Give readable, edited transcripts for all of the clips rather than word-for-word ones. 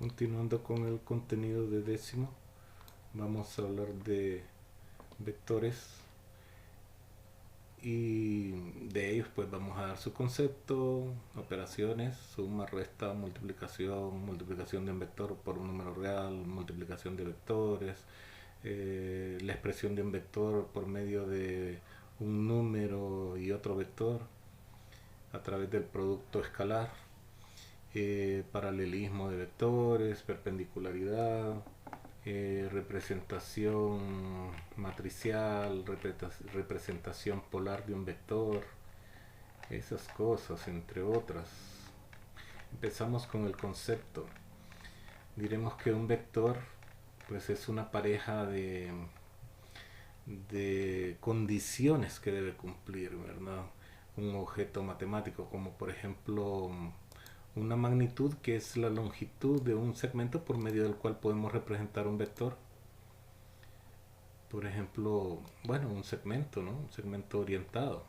Continuando con el contenido de décimo, vamos a hablar de vectores y de ellos pues vamos a dar su concepto, operaciones, suma, resta, multiplicación, multiplicación de un vector por un número real, multiplicación de vectores, la expresión de un vector por medio de un número y otro vector a través del producto escalar, paralelismo de vectores, perpendicularidad, representación matricial, representación polar de un vector, esas cosas, entre otras. Empezamos con el concepto. Diremos que un vector pues es una pareja de condiciones que debe cumplir, ¿verdad? Un objeto matemático, como por ejemplo una magnitud, que es la longitud de un segmento por medio del cual podemos representar un vector. Por ejemplo, bueno, un segmento, ¿no? Un segmento orientado.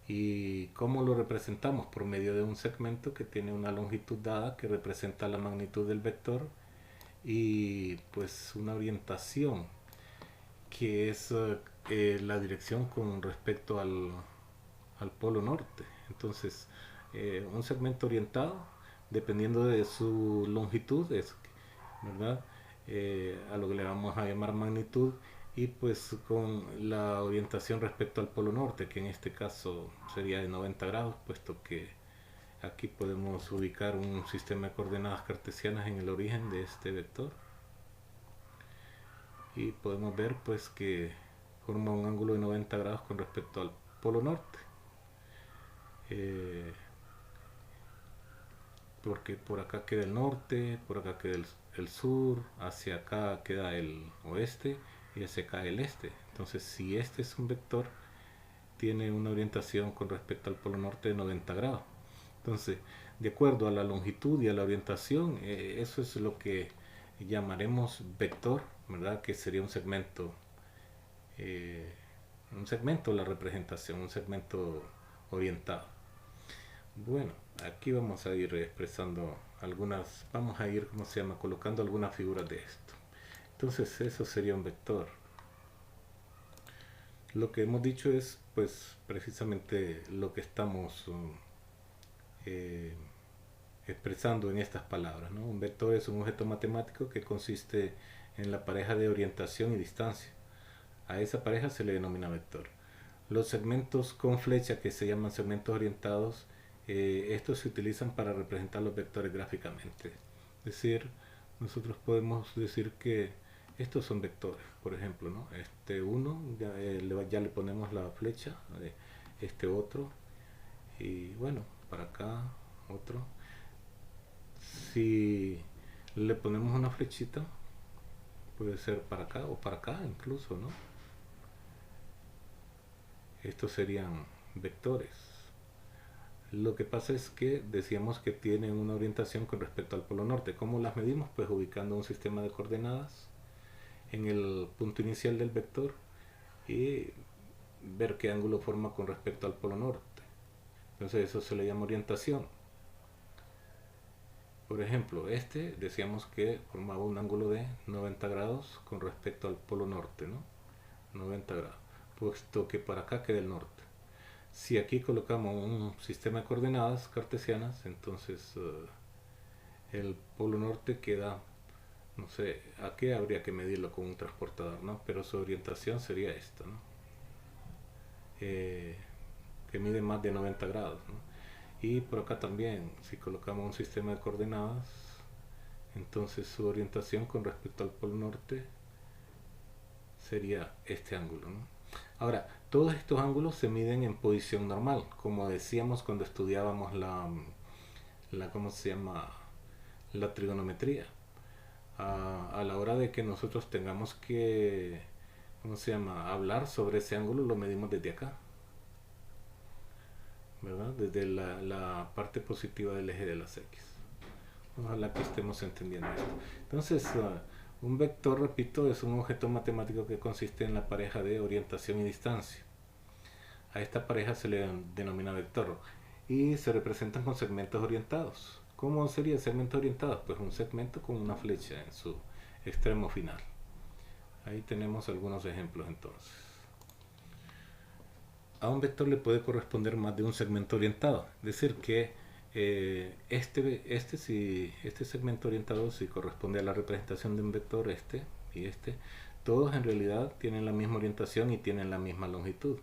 ¿Y cómo lo representamos? Por medio de un segmento que tiene una longitud dada que representa la magnitud del vector y pues una orientación que es la dirección con respecto al polo norte. Entonces, un segmento orientado, dependiendo de su longitud, es, ¿verdad? A lo que le vamos a llamar magnitud, y pues con la orientación respecto al polo norte, que en este caso sería de 90 grados, puesto que aquí podemos ubicar un sistema de coordenadas cartesianas en el origen de este vector y podemos ver pues que forma un ángulo de 90 grados con respecto al polo norte, eh, porque por acá queda el norte, por acá queda el sur, hacia acá queda el oeste y hacia acá el este. Entonces, si este es un vector, tiene una orientación con respecto al polo norte de 90 grados. Entonces, de acuerdo a la longitud y a la orientación, eso es lo que llamaremos vector, ¿verdad? Que sería eh, un segmento la representación, un segmento orientado. Bueno, aquí vamos a ir expresando algunas, vamos a ir, ¿cómo se llama? Colocando algunas figuras de esto. Entonces, eso sería un vector. Lo que hemos dicho es, pues, precisamente lo que estamos eh, expresando en estas palabras, ¿no? Un vector es un objeto matemático que consiste en la pareja de orientación y distancia. A esa pareja se le denomina vector. Los segmentos con flecha, que se llaman segmentos orientados, estos se utilizan para representar los vectores gráficamente. Es decir, nosotros podemos decir que estos son vectores, por ejemplo, ¿no? Este uno ya le ponemos la flecha, este otro, y bueno, para acá otro. Si le ponemos una flechita, puede ser para acá o para acá incluso, ¿no? Estos serían vectores. Lo que pasa es que decíamos que tienen una orientación con respecto al polo norte. ¿Cómo las medimos? Pues ubicando un sistema de coordenadas en el punto inicial del vector y ver qué ángulo forma con respecto al polo norte. Entonces eso se le llama orientación. Por ejemplo, este decíamos que formaba un ángulo de 90 grados con respecto al polo norte, ¿no? 90 grados, puesto que para acá queda el norte. Si aquí colocamos un sistema de coordenadas cartesianas, entonces el polo norte queda, no sé, aquí habría que medirlo con un transportador, ¿no? Pero su orientación sería esta, ¿no? Eh, que mide más de 90 grados, ¿no? Y por acá también, si colocamos un sistema de coordenadas, entonces su orientación con respecto al polo norte sería este ángulo, ¿no? Ahora, todos estos ángulos se miden en posición normal, como decíamos cuando estudiábamos ¿cómo se llama? La trigonometría. A la hora de que nosotros tengamos que, ¿cómo se llama? Hablar sobre ese ángulo, lo medimos desde acá, ¿verdad? Desde la parte positiva del eje de las X. Ojalá que estemos entendiendo esto. Entonces, un vector, repito, es un objeto matemático que consiste en la pareja de orientación y distancia. A esta pareja se le denomina vector y se representan con segmentos orientados. ¿Cómo sería segmento orientado? Pues un segmento con una flecha en su extremo final. Ahí tenemos algunos ejemplos entonces. A un vector le puede corresponder más de un segmento orientado. Es decir, que este segmento orientado, si corresponde a la representación de un vector, y todos en realidad tienen la misma orientación y tienen la misma longitud.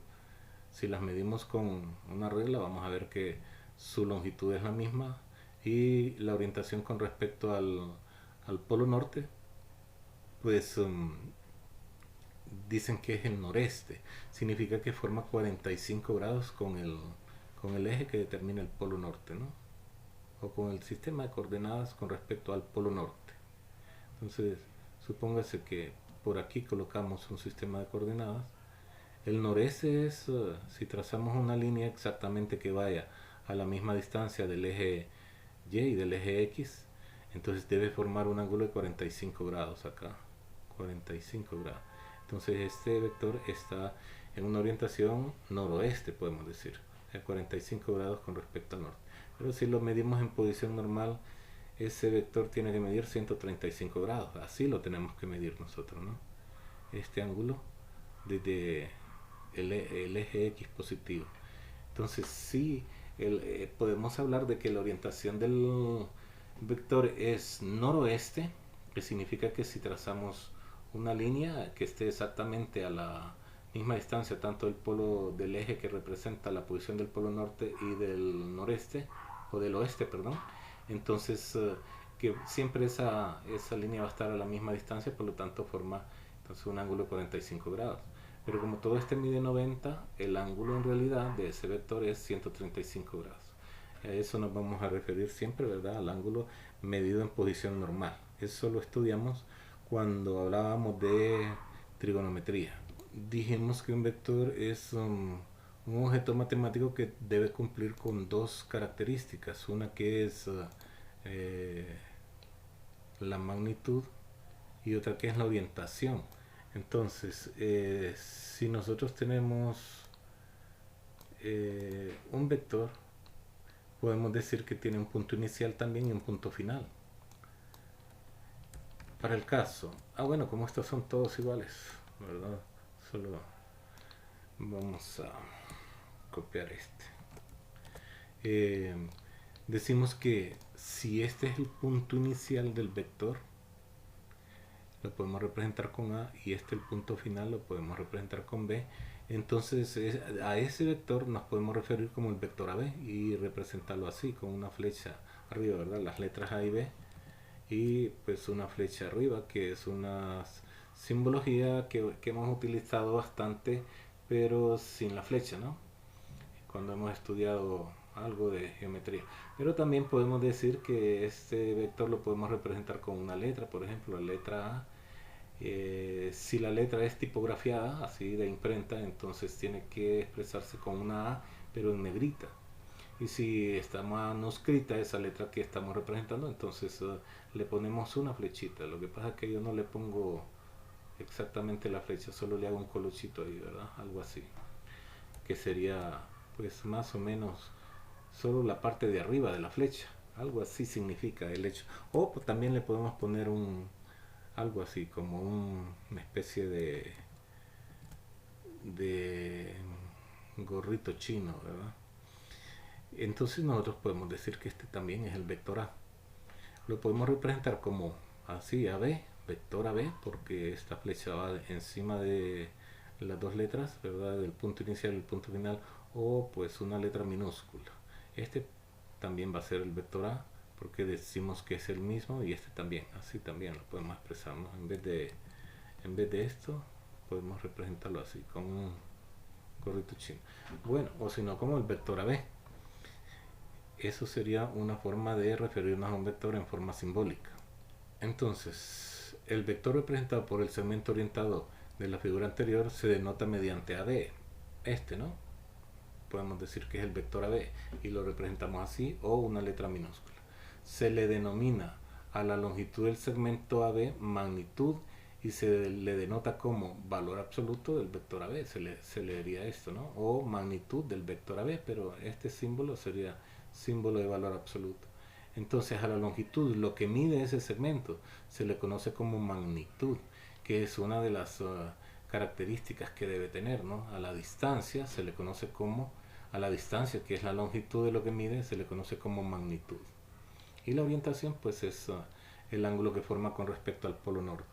Si las medimos con una regla, vamos a ver que su longitud es la misma y la orientación con respecto al polo norte, pues dicen que es el noreste. Significa que forma 45 grados con el eje que determina el polo norte, ¿no? O con el sistema de coordenadas con respecto al polo norte. Entonces, supóngase que por aquí colocamos un sistema de coordenadas. El noreste es, si trazamos una línea exactamente que vaya a la misma distancia del eje Y y del eje X, entonces debe formar un ángulo de 45 grados acá. 45 grados. Entonces este vector está en una orientación noroeste, podemos decir, a 45 grados con respecto al norte. Pero si lo medimos en posición normal, ese vector tiene que medir 135 grados. Así lo tenemos que medir nosotros, ¿no? Este ángulo desde el eje X positivo. Entonces sí, podemos hablar de que la orientación del vector es noroeste, que significa que si trazamos una línea que esté exactamente a la misma distancia tanto del polo del eje que representa la posición del polo norte y del noreste, o del oeste, perdón, entonces que siempre esa línea va a estar a la misma distancia, por lo tanto forma entonces un ángulo de 45 grados. Pero como todo este mide 90, el ángulo en realidad de ese vector es 135 grados. A eso nos vamos a referir siempre, ¿verdad? Al ángulo medido en posición normal. Eso lo estudiamos cuando hablábamos de trigonometría. Dijimos que un vector es un objeto matemático que debe cumplir con dos características. Una que es eh, la magnitud y otra que es la orientación. Entonces, si nosotros tenemos un vector, podemos decir que tiene un punto inicial también y un punto final. Para el caso, bueno, como estos son todos iguales, ¿verdad? Solo vamos a copiar este. Decimos que si este es el punto inicial del vector, lo podemos representar con A, y el punto final lo podemos representar con B. Entonces a ese vector nos podemos referir como el vector AB y representarlo así, con una flecha arriba, ¿verdad? Las letras A y B, y pues una flecha arriba, que es una simbología que hemos utilizado bastante, pero sin la flecha, ¿no? Cuando hemos estudiado algo de geometría. Pero también podemos decir que este vector lo podemos representar con una letra, por ejemplo, la letra A. Si la letra es tipografiada, así de imprenta, entonces tiene que expresarse con una A, pero en negrita. Y si está manuscrita esa letra que estamos representando, entonces le ponemos una flechita. Lo que pasa es que yo no le pongo exactamente la flecha, solo le hago un colochito ahí, ¿verdad? Algo así. Que sería pues más o menos solo la parte de arriba de la flecha. Algo así significa el hecho. O pues, también le podemos poner algo así como una especie de gorrito chino, ¿verdad? Entonces nosotros podemos decir que este también es el vector A. Lo podemos representar como así, AB, vector AB, porque esta flecha va encima de las dos letras, ¿verdad? Del punto inicial y el punto final, o pues una letra minúscula. Este también va a ser el vector A, porque decimos que es el mismo, y este también, así también lo podemos expresar, ¿no? En vez de esto, podemos representarlo así, con un gorrito chino. Bueno, o si no, como el vector AB. Eso sería una forma de referirnos a un vector en forma simbólica. Entonces, el vector representado por el segmento orientado de la figura anterior se denota mediante AB. ¿No? Podemos decir que es el vector AB y lo representamos así, o una letra minúscula. Se le denomina a la longitud del segmento AB magnitud y se le denota como valor absoluto del vector AB. Se le diría esto, ¿no? O magnitud del vector AB, pero este símbolo sería símbolo de valor absoluto. Entonces a la longitud, lo que mide ese segmento, se le conoce como magnitud, que es una de las características que debe tener, ¿no? A la distancia se le conoce como, a la distancia que es la longitud de lo que mide, se le conoce como magnitud. Y la orientación pues es el ángulo que forma con respecto al polo norte.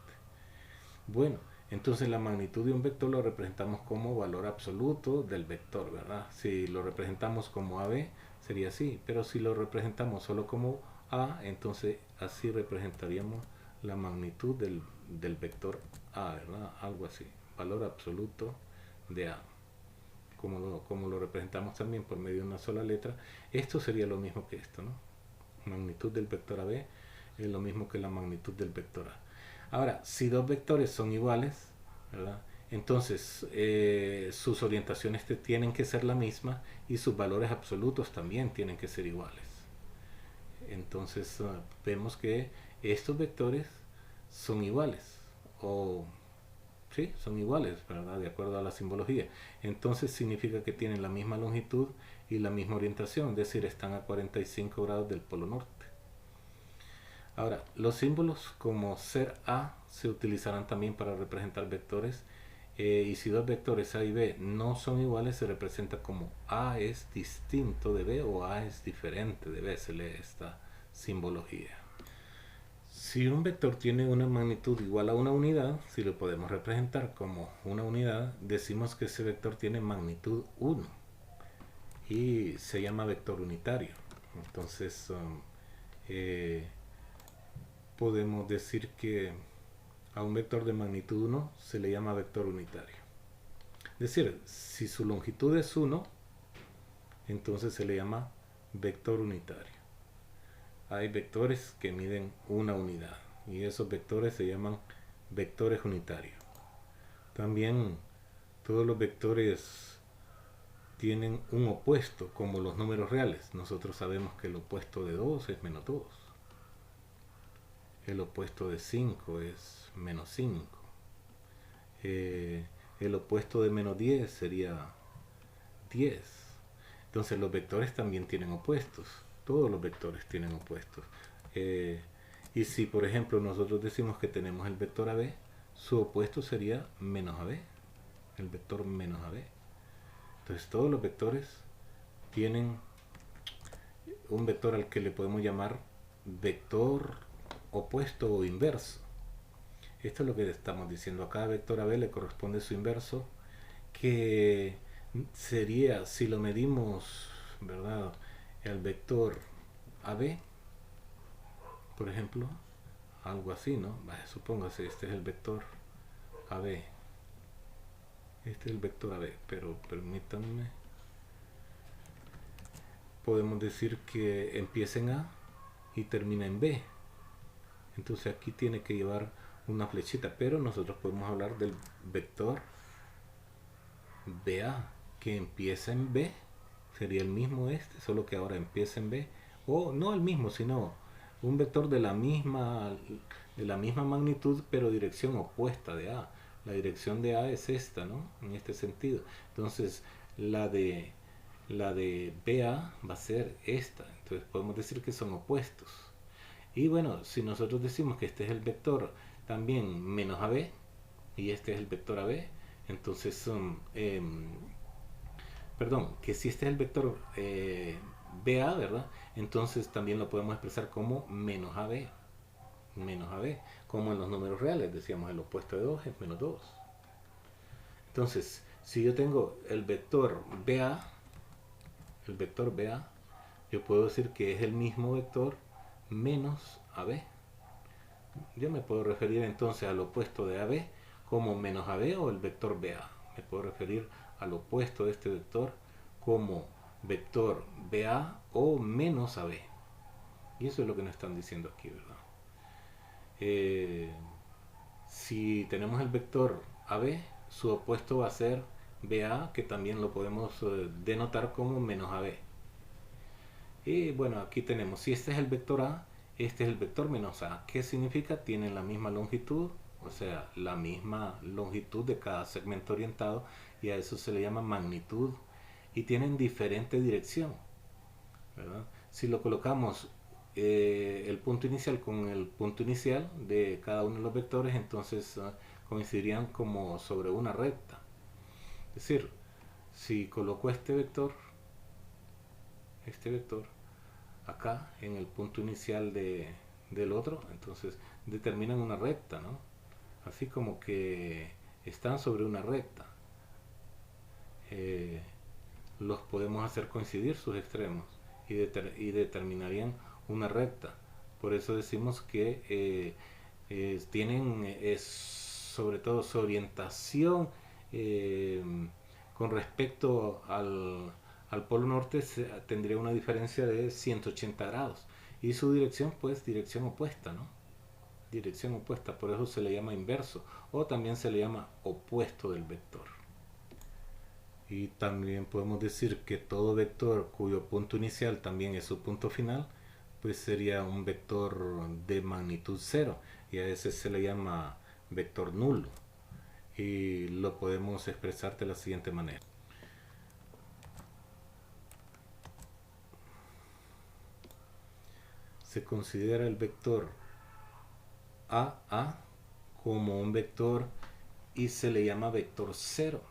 Bueno, entonces la magnitud de un vector lo representamos como valor absoluto del vector, ¿verdad? Si lo representamos como AB sería así, pero si lo representamos solo como A, entonces así representaríamos la magnitud del vector A, ¿verdad? Algo así, valor absoluto de A. Como lo representamos también por medio de una sola letra, esto sería lo mismo que esto, ¿no? Magnitud del vector AB es lo mismo que la magnitud del vector A. Ahora, si dos vectores son iguales, ¿verdad? Entonces sus orientaciones tienen que ser la misma y sus valores absolutos también tienen que ser iguales. Entonces vemos que estos vectores son iguales, o sí, son iguales, ¿verdad? De acuerdo a la simbología. Entonces significa que tienen la misma longitud y la misma orientación, es decir, están a 45 grados del polo norte. Ahora, los símbolos como ser A se utilizarán también para representar vectores, y si dos vectores A y B no son iguales, se representa como A es distinto de B o A es diferente de B, se lee esta simbología. Si un vector tiene una magnitud igual a una unidad, si lo podemos representar como una unidad, decimos que ese vector tiene magnitud 1 y se llama vector unitario. Entonces podemos decir que a un vector de magnitud 1 se le llama vector unitario. Es decir, si su longitud es 1, entonces se le llama vector unitario. Hay vectores que miden una unidad y esos vectores se llaman vectores unitarios. También todos los vectores tienen un opuesto, como los números reales. Nosotros sabemos que el opuesto de 2 es menos 2. El opuesto de 5 es menos 5. El opuesto de menos 10 sería 10. Entonces los vectores también tienen opuestos. Todos los vectores tienen opuestos. Y si por ejemplo nosotros decimos que tenemos el vector AB, su opuesto sería menos AB. El vector menos AB. Entonces todos los vectores tienen un vector al que le podemos llamar vector opuesto o inverso. Esto es lo que estamos diciendo. A cada vector AB le corresponde su inverso, que sería, si lo medimos, ¿verdad? El vector AB, por ejemplo, algo así, ¿no? Supóngase, este es el vector AB. Este es el vector AB, pero permítanme. Podemos decir que empieza en A y termina en B. Entonces aquí tiene que llevar una flechita, pero nosotros podemos hablar del vector BA, que empieza en B, sería el mismo este, solo que ahora empieza en B, o no el mismo, sino un vector de la misma magnitud, pero dirección opuesta de A. La dirección de A es esta, ¿no? En este sentido. Entonces, la de BA va a ser esta. Entonces, podemos decir que son opuestos. Y bueno, si nosotros decimos que este es el vector también menos AB, y este es el vector AB, entonces son... perdón, que si este es el vector BA, ¿verdad? Entonces también lo podemos expresar como menos AB. Menos AB, como en los números reales, decíamos el opuesto de 2 es menos 2. Entonces, si yo tengo el vector BA, yo puedo decir que es el mismo vector menos AB. Yo me puedo referir entonces al opuesto de AB como menos AB o el vector BA. Me puedo referir al opuesto de este vector como vector BA o menos AB. Y eso es lo que nos están diciendo aquí, ¿verdad? Si tenemos el vector AB, su opuesto va a ser BA, que también lo podemos denotar como menos AB. Y bueno, aquí tenemos, si este es el vector A, este es el vector menos A. ¿Qué significa? Tienen la misma longitud, o sea, la misma longitud de cada segmento orientado, y a eso se le llama magnitud, y tienen diferente dirección, ¿verdad? Si lo colocamos el punto inicial con el punto inicial de cada uno de los vectores, entonces coincidirían como sobre una recta. Es decir, si coloco este vector acá en el punto inicial del otro, entonces determinan una recta, ¿no? Así como que están sobre una recta. Eh, los podemos hacer coincidir sus extremos y determinarían una recta. Por eso decimos que tienen sobre todo su orientación eh, con respecto al polo norte tendría una diferencia de 180 grados y su dirección pues dirección opuesta, ¿no? Dirección opuesta, por eso se le llama inverso o también se le llama opuesto del vector. Y también podemos decir que todo vector cuyo punto inicial también es su punto final, pues sería un vector de magnitud cero y a ese se le llama vector nulo. Y lo podemos expresar de la siguiente manera. Se considera el vector AA como un vector y se le llama vector cero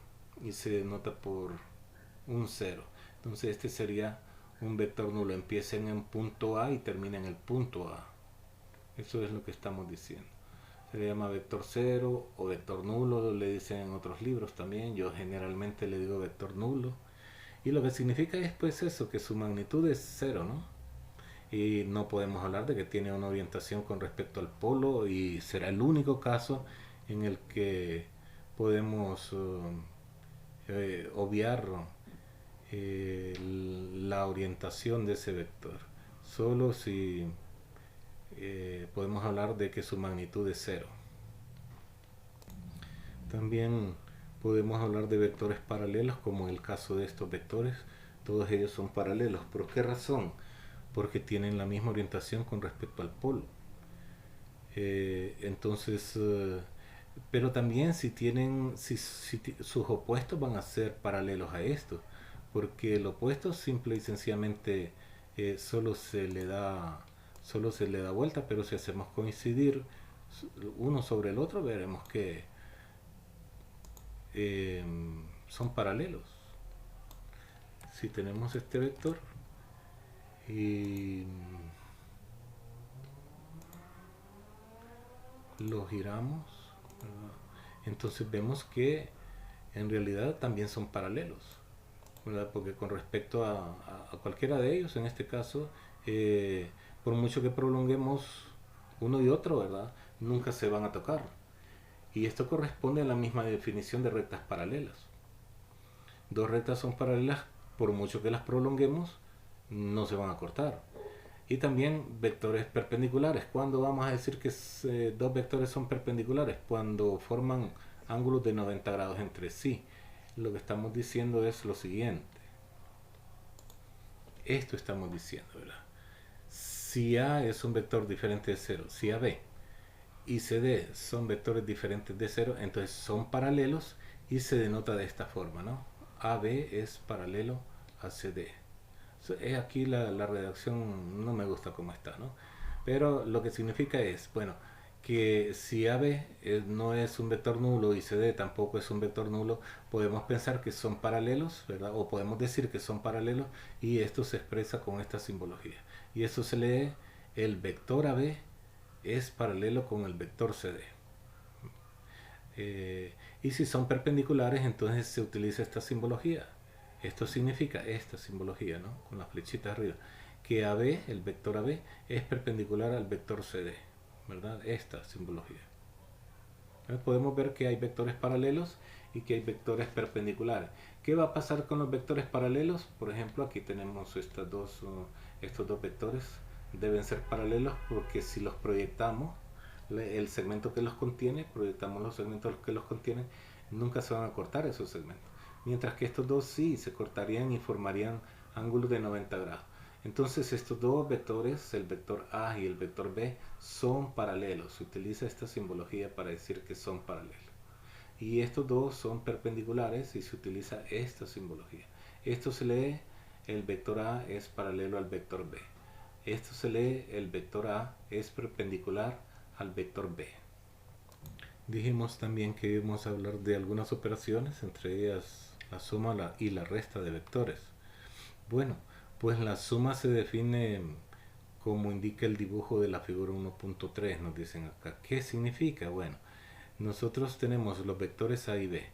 y se denota por un cero. Entonces este sería un vector nulo, empieza en el punto A y termina en el punto A. Eso es lo que estamos diciendo. Se le llama vector cero o vector nulo, le dicen en otros libros también. Yo generalmente le digo vector nulo. Y lo que significa es pues eso, que su magnitud es cero, ¿no? Y no podemos hablar de que tiene una orientación con respecto al polo y será el único caso en el que podemos obviar la orientación de ese vector. Solo si podemos hablar de que su magnitud es cero. También podemos hablar de vectores paralelos, como en el caso de estos vectores. Todos ellos son paralelos. ¿Por qué razón? Porque tienen la misma orientación con respecto al polo. Entonces, pero también si sus opuestos van a ser paralelos a estos, porque el opuesto simple y sencillamente solo se le da vuelta, pero si hacemos coincidir uno sobre el otro, veremos que eh, son paralelos. Si tenemos este vector y lo giramos, ¿verdad? Entonces vemos que en realidad también son paralelos, ¿verdad? Porque con respecto a cualquiera de ellos, en este caso, por mucho que prolonguemos uno y otro, ¿verdad? Nunca se van a tocar. Y esto corresponde a la misma definición de rectas paralelas. Dos rectas son paralelas, por mucho que las prolonguemos, no se van a cortar. Y también vectores perpendiculares. ¿Cuándo vamos a decir que dos vectores son perpendiculares? Cuando forman ángulos de 90 grados entre sí. Lo que estamos diciendo es lo siguiente. Esto estamos diciendo, ¿verdad? Si A es un vector diferente de cero, si AB y CD son vectores diferentes de cero, entonces son paralelos y se denota de esta forma, ¿no? AB es paralelo a CD. Es aquí la redacción no me gusta como está, ¿no? Pero lo que significa es, bueno, que si AB no es un vector nulo y CD tampoco es un vector nulo, podemos pensar que son paralelos, ¿verdad? O podemos decir que son paralelos y esto se expresa con esta simbología. Y eso se lee, el vector AB es paralelo con el vector CD. Y si son perpendiculares, entonces se utiliza esta simbología. Esto significa esta simbología, ¿no? Con las flechitas arriba. Que AB, el vector AB, es perpendicular al vector CD, ¿verdad? Esta simbología. Entonces podemos ver que hay vectores paralelos y que hay vectores perpendiculares. ¿Qué va a pasar con los vectores paralelos? Por ejemplo, aquí tenemos estos dos vectores. Deben ser paralelos porque si los proyectamos, el segmento que los contiene, proyectamos los segmentos que los contienen, nunca se van a cortar esos segmentos. Mientras que estos dos sí se cortarían y formarían ángulos de 90 grados. Entonces estos dos vectores, el vector A y el vector B, son paralelos. Se utiliza esta simbología para decir que son paralelos. Y estos dos son perpendiculares y se utiliza esta simbología. Esto se lee, el vector A es paralelo al vector B. esto se lee, el vector A es perpendicular al vector B. Dijimos también que íbamos a hablar de algunas operaciones, entre ellas la suma y la resta de vectores. Bueno, pues la suma se define como indica el dibujo de la figura 1.3, nos dicen acá. ¿Qué significa? Bueno, nosotros tenemos los vectores A y B,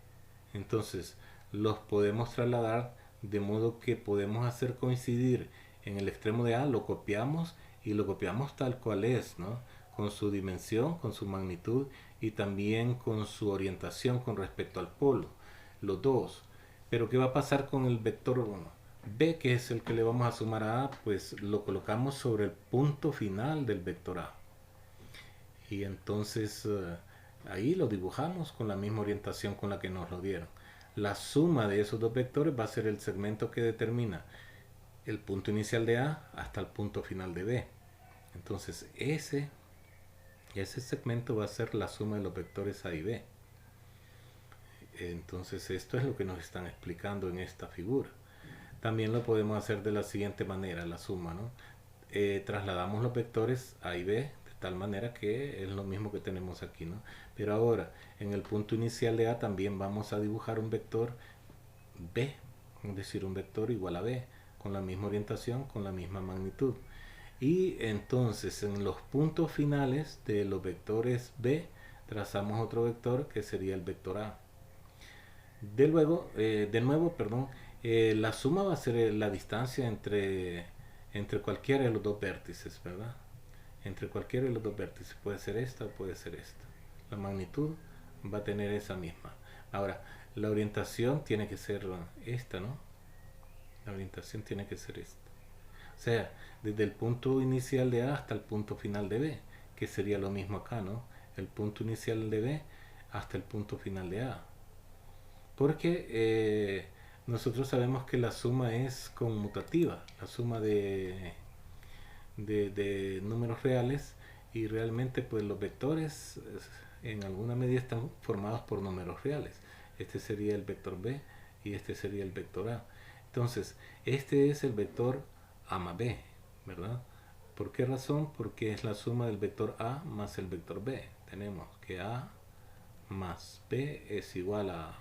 entonces los podemos trasladar de modo que podemos hacer coincidir en el extremo de A, lo copiamos y lo copiamos tal cual es, ¿no? Con su dimensión, con su magnitud y también con su orientación con respecto al polo, los dos. Pero ¿qué va a pasar con el vector B, que es el que le vamos a sumar a A? Pues lo colocamos sobre el punto final del vector A. Y entonces ahí lo dibujamos con la misma orientación con la que nos lo dieron. La suma de esos dos vectores va a ser el segmento que determina el punto inicial de A hasta el punto final de B. Entonces ese segmento va a ser la suma de los vectores A y B. Entonces esto es lo que nos están explicando en esta figura. También lo podemos hacer de la siguiente manera, la suma, ¿no? Trasladamos los vectores A y B de tal manera que es lo mismo que tenemos aquí, ¿no? Pero ahora en el punto inicial de A también vamos a dibujar un vector B, es decir, un vector igual a B, con la misma orientación, con la misma magnitud. Y entonces en los puntos finales de los vectores B trazamos otro vector que sería el vector A. De nuevo, perdón, la suma va a ser la distancia entre cualquiera de los dos vértices, ¿verdad? Entre cualquiera de los dos vértices, puede ser esta o puede ser esta. La magnitud va a tener esa misma. Ahora, la orientación tiene que ser esta, ¿no? La orientación tiene que ser esta. O sea, desde el punto inicial de A hasta el punto final de B, que sería lo mismo acá, ¿no? El punto inicial de B hasta el punto final de A. Porque nosotros sabemos que la suma es conmutativa, la suma de números reales, y realmente pues los vectores en alguna medida están formados por números reales. Este sería el vector B y este sería el vector A. Entonces, este es el vector A más B, ¿verdad? ¿Por qué razón? Porque es la suma del vector A más el vector B. Tenemos que A más B es igual a,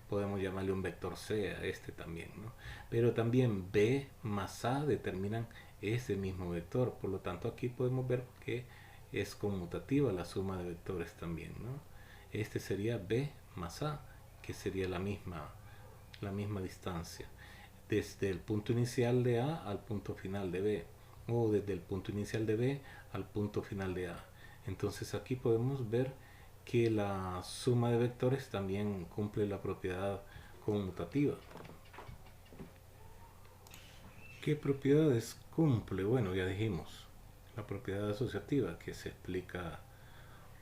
podemos llamarle un vector C a este también, ¿no? Pero también B más A determinan ese mismo vector, por lo tanto aquí podemos ver que es conmutativa la suma de vectores también, ¿no? Este sería B más A, que sería la misma distancia desde el punto inicial de A al punto final de B, o desde el punto inicial de B al punto final de A. Entonces aquí podemos ver que la suma de vectores también cumple la propiedad conmutativa. ¿Qué propiedades cumple? Bueno, ya dijimos, la propiedad asociativa, que se explica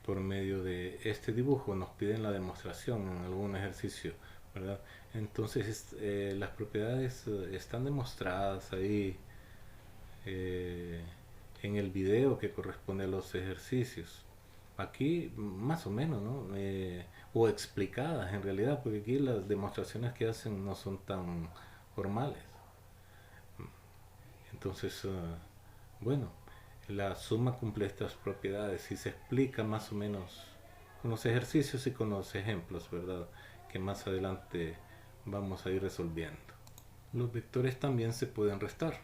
por medio de este dibujo. Nos piden la demostración en algún ejercicio, ¿verdad? Entonces las propiedades están demostradas ahí en el video que corresponde a los ejercicios. Aquí más o menos, ¿no? O explicadas en realidad, porque aquí las demostraciones que hacen no son tan formales. Entonces, bueno, la suma cumple estas propiedades y se explica más o menos con los ejercicios y con los ejemplos, ¿verdad? Que más adelante vamos a ir resolviendo. Los vectores también se pueden restar.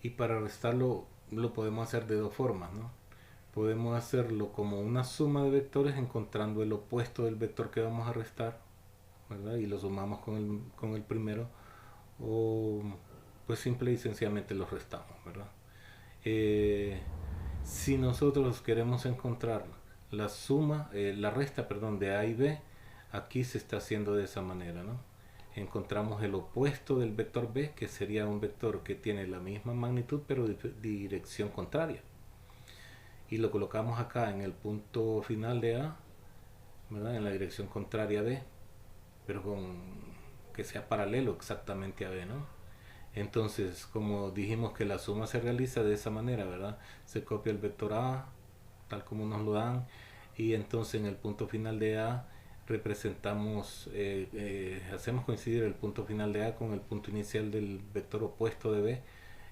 Y para restarlo lo podemos hacer de dos formas, ¿no? Podemos hacerlo como una suma de vectores encontrando el opuesto del vector que vamos a restar, ¿verdad? Y lo sumamos con el primero, o pues simple y sencillamente los restamos, ¿verdad? Si nosotros queremos encontrar la resta, perdón, de A y B, aquí se está haciendo de esa manera, ¿no? Encontramos el opuesto del vector B, que sería un vector que tiene la misma magnitud pero de dirección contraria, y lo colocamos acá en el punto final de A, ¿verdad? En la dirección contraria a B, pero que sea paralelo exactamente a B, ¿no? Entonces, como dijimos que la suma se realiza de esa manera, ¿verdad? Se copia el vector A, tal como nos lo dan, y entonces en el punto final de A hacemos coincidir el punto final de A con el punto inicial del vector opuesto de B,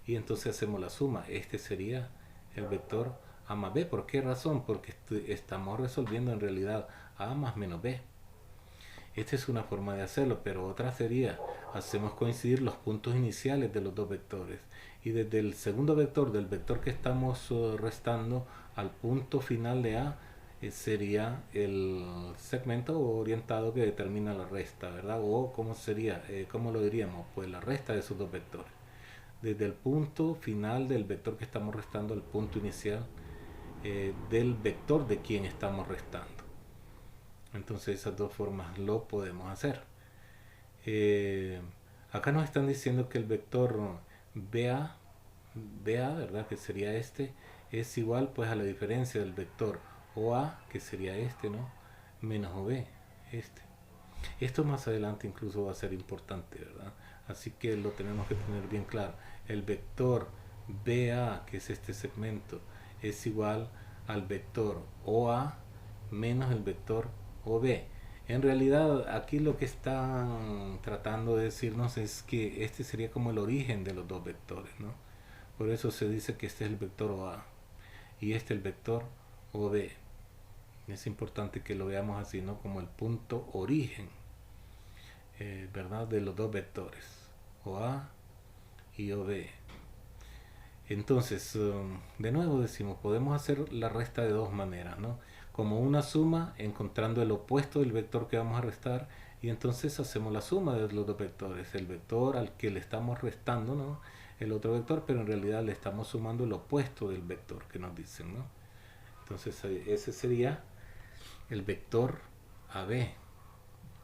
y entonces hacemos la suma. Este sería el vector a más b. ¿Por qué razón? Porque estamos resolviendo en realidad a más menos b. Esta es una forma de hacerlo, pero otra sería, hacemos coincidir los puntos iniciales de los dos vectores. Y desde el segundo vector, del vector que estamos restando, al punto final de A, sería el segmento orientado que determina la resta, ¿verdad? O ¿cómo sería? ¿Cómo lo diríamos? Pues la resta de esos dos vectores. Desde el punto final del vector que estamos restando al punto inicial del vector de quien estamos restando. Entonces esas dos formas lo podemos hacer. Eh, Acá nos están diciendo que el vector BA, ¿verdad? Que sería este, es igual pues a la diferencia del vector OA, que sería este, ¿no? Menos OB, este. Esto más adelante incluso va a ser importante, ¿verdad? Así que lo tenemos que tener bien claro. El vector BA, que es este segmento, es igual al vector OA menos el vector OB. En realidad aquí lo que están tratando de decirnos es que este sería como el origen de los dos vectores, ¿no? Por eso se dice que este es el vector OA y este el vector OB. Es importante que lo veamos así, ¿no? Como el punto origen, ¿verdad? De los dos vectores, OA y OB. Entonces, de nuevo decimos, podemos hacer la resta de dos maneras, ¿no? Como una suma, encontrando el opuesto del vector que vamos a restar, y entonces hacemos la suma de los dos vectores, el vector al que le estamos restando, ¿no? El otro vector, pero en realidad le estamos sumando el opuesto del vector que nos dicen, ¿no? Entonces ese sería el vector AB.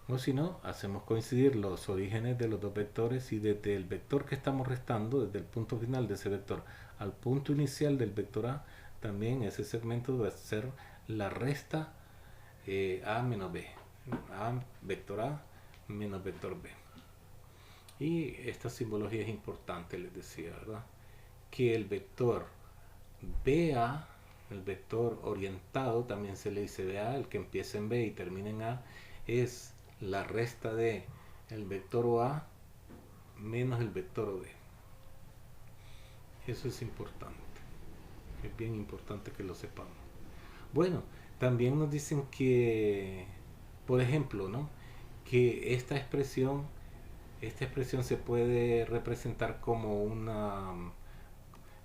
O si no, hacemos coincidir los orígenes de los dos vectores y desde el vector que estamos restando, desde el punto final de ese vector al punto inicial del vector A, también ese segmento va a ser la resta A menos B. Vector A menos vector B. Y esta simbología es importante, les decía, ¿verdad? Que el vector BA, el vector orientado, también se le dice BA, el que empieza en B y termina en A, es la resta de el vector OA menos el vector OB. Eso es importante, es bien importante que lo sepamos. Bueno, también nos dicen que, por ejemplo, ¿no? Que esta expresión se puede representar como una,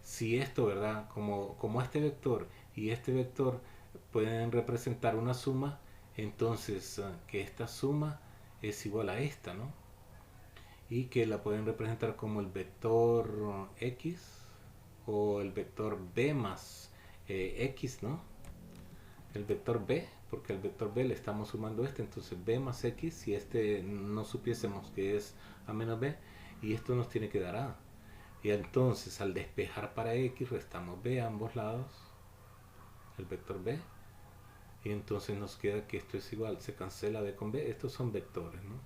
si esto, ¿verdad? Como este vector y este vector pueden representar una suma, entonces que esta suma es igual a esta, ¿no? Y que la pueden representar como el vector x o el vector b más x, ¿no? El vector b, porque al vector b le estamos sumando este, entonces b más x, si este no supiésemos que es a menos b, y esto nos tiene que dar a. Y entonces al despejar para x restamos b a ambos lados, el vector b, y entonces nos queda que esto es igual, se cancela b con b, estos son vectores, ¿no?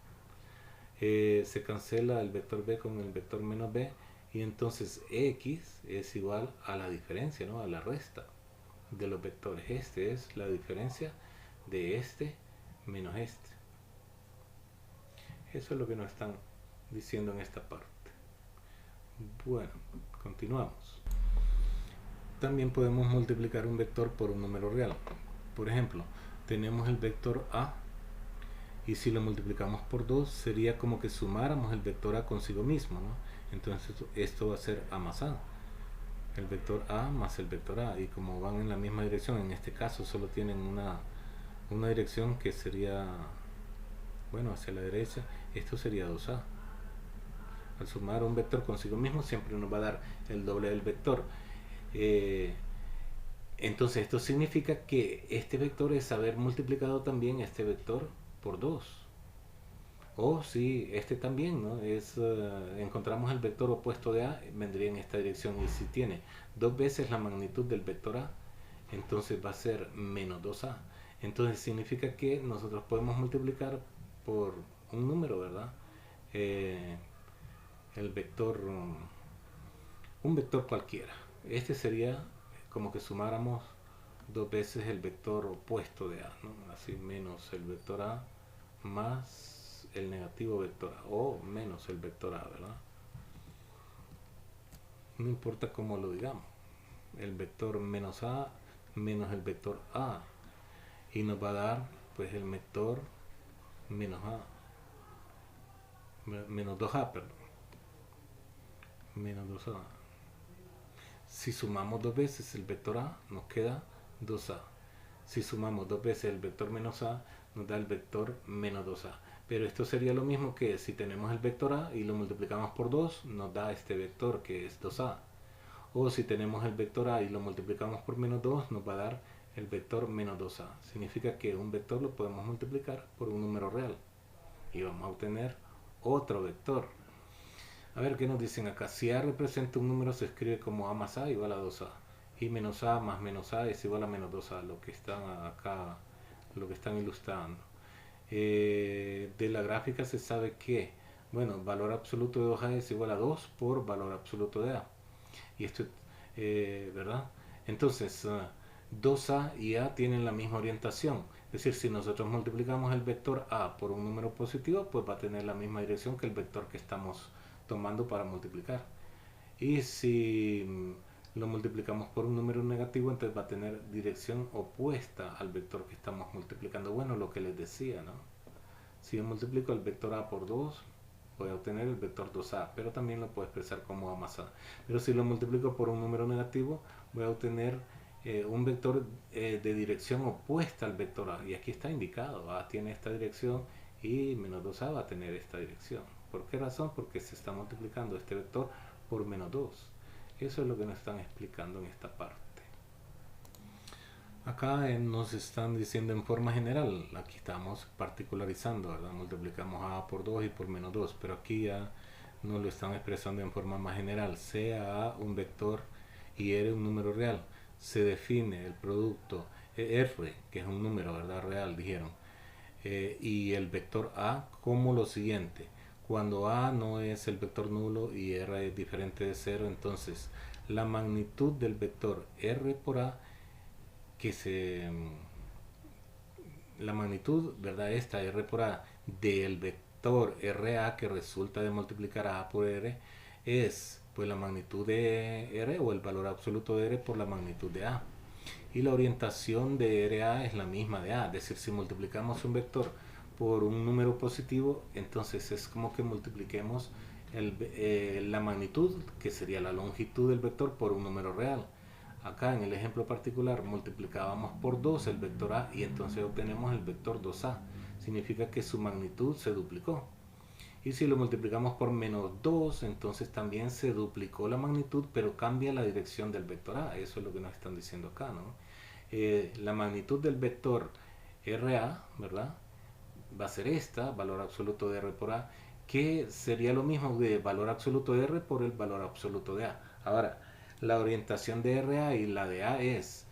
Se cancela el vector b con el vector menos b, y entonces x es igual a la diferencia, ¿no? A la resta de los vectores. Este es la diferencia de este menos este. Eso es lo que nos están diciendo en esta parte. Bueno, continuamos. También podemos multiplicar un vector por un número real. Por ejemplo, tenemos el vector a, y si lo multiplicamos por 2 sería como que sumáramos el vector a consigo mismo, ¿no? Entonces esto va a ser a más a, el vector a más el vector a, y como van en la misma dirección, en este caso solo tienen una dirección que sería, bueno, hacia la derecha, esto sería 2a. Al sumar un vector consigo mismo siempre nos va a dar el doble del vector. Entonces esto significa que este vector es haber multiplicado también este vector por 2. O si este también, ¿no? Encontramos el vector opuesto de A, vendría en esta dirección, y si tiene dos veces la magnitud del vector A, entonces va a ser menos 2A. Entonces significa que nosotros podemos multiplicar por un número, ¿verdad? El vector, un vector cualquiera. Este sería como que sumáramos dos veces el vector opuesto de A, ¿no? Así, menos el vector A más el negativo vector A, o menos el vector A, ¿verdad? no importa cómo lo digamos. El vector menos a menos el vector a, y nos va a dar pues el vector menos a, menos 2a, perdón, menos 2a. Si sumamos dos veces el vector a, nos queda 2a. Si sumamos dos veces el vector menos a, nos da el vector menos 2a. Pero esto sería lo mismo que si tenemos el vector a y lo multiplicamos por 2, nos da este vector que es 2a. O si tenemos el vector a y lo multiplicamos por menos 2, nos va a dar el vector menos 2a. Significa que un vector lo podemos multiplicar por un número real y vamos a obtener otro vector. A ver qué nos dicen acá. Si a representa un número, se escribe como a más a igual a 2a, y menos a más menos a es igual a menos 2a, lo que están acá, lo que están ilustrando. De la gráfica se sabe que, bueno, valor absoluto de 2a es igual a 2 por valor absoluto de a. Y esto, ¿verdad? Entonces, 2a y a tienen la misma orientación. Es decir, si nosotros multiplicamos el vector a por un número positivo, pues va a tener la misma dirección que el vector que estamos tomando para multiplicar. Y si lo multiplicamos por un número negativo, entonces va a tener dirección opuesta al vector que estamos multiplicando. Bueno, lo que les decía, ¿no? Si yo multiplico el vector a por 2, voy a obtener el vector 2a, pero también lo puedo expresar como a más a. Pero si lo multiplico por un número negativo, voy a obtener un vector de dirección opuesta al vector a. Y aquí está indicado, a tiene esta dirección y menos 2a va a tener esta dirección. ¿Por qué razón? Porque se está multiplicando este vector por menos 2. Eso es lo que nos están explicando en esta parte. Acá nos están diciendo en forma general, aquí estamos particularizando, ¿verdad? Multiplicamos a por 2 y por menos 2, pero aquí ya nos lo están expresando en forma más general. Sea a un vector y r un número real, se define el producto r, que es un número, ¿verdad? Real, dijeron, y el vector a como lo siguiente. Cuando a no es el vector nulo y r es diferente de 0, entonces la magnitud del vector r por a, que se la magnitud, ¿verdad? Esta r por a del vector ra, que resulta de multiplicar a por r, es pues la magnitud de r, o el valor absoluto de r por la magnitud de a. Y la orientación de ra es la misma de a. Es decir, si multiplicamos un vector por un número positivo, entonces es como que multipliquemos la magnitud, que sería la longitud del vector, por un número real. Acá en el ejemplo particular multiplicábamos por 2 el vector a y entonces obtenemos el vector 2a. Significa que su magnitud se duplicó. Y si lo multiplicamos por menos 2, entonces también se duplicó la magnitud, pero cambia la dirección del vector a. Eso es lo que nos están diciendo acá, ¿no? La magnitud del vector RA, ¿verdad? Va a ser esta, valor absoluto de R por A, que sería lo mismo de valor absoluto de R por el valor absoluto de A. Ahora, la orientación de RA y la de A es,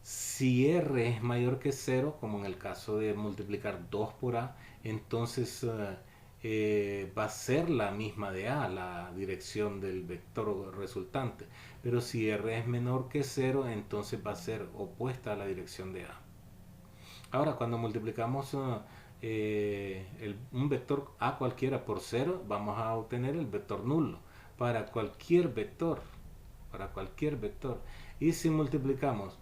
si R es mayor que 0, como en el caso de multiplicar 2 por A, entonces va a ser la misma de A, la dirección del vector resultante. Pero si R es menor que 0, entonces va a ser opuesta a la dirección de A. Ahora, cuando multiplicamos un vector A cualquiera por 0, vamos a obtener el vector nulo para cualquier vector. Para cualquier vector. Y si multiplicamos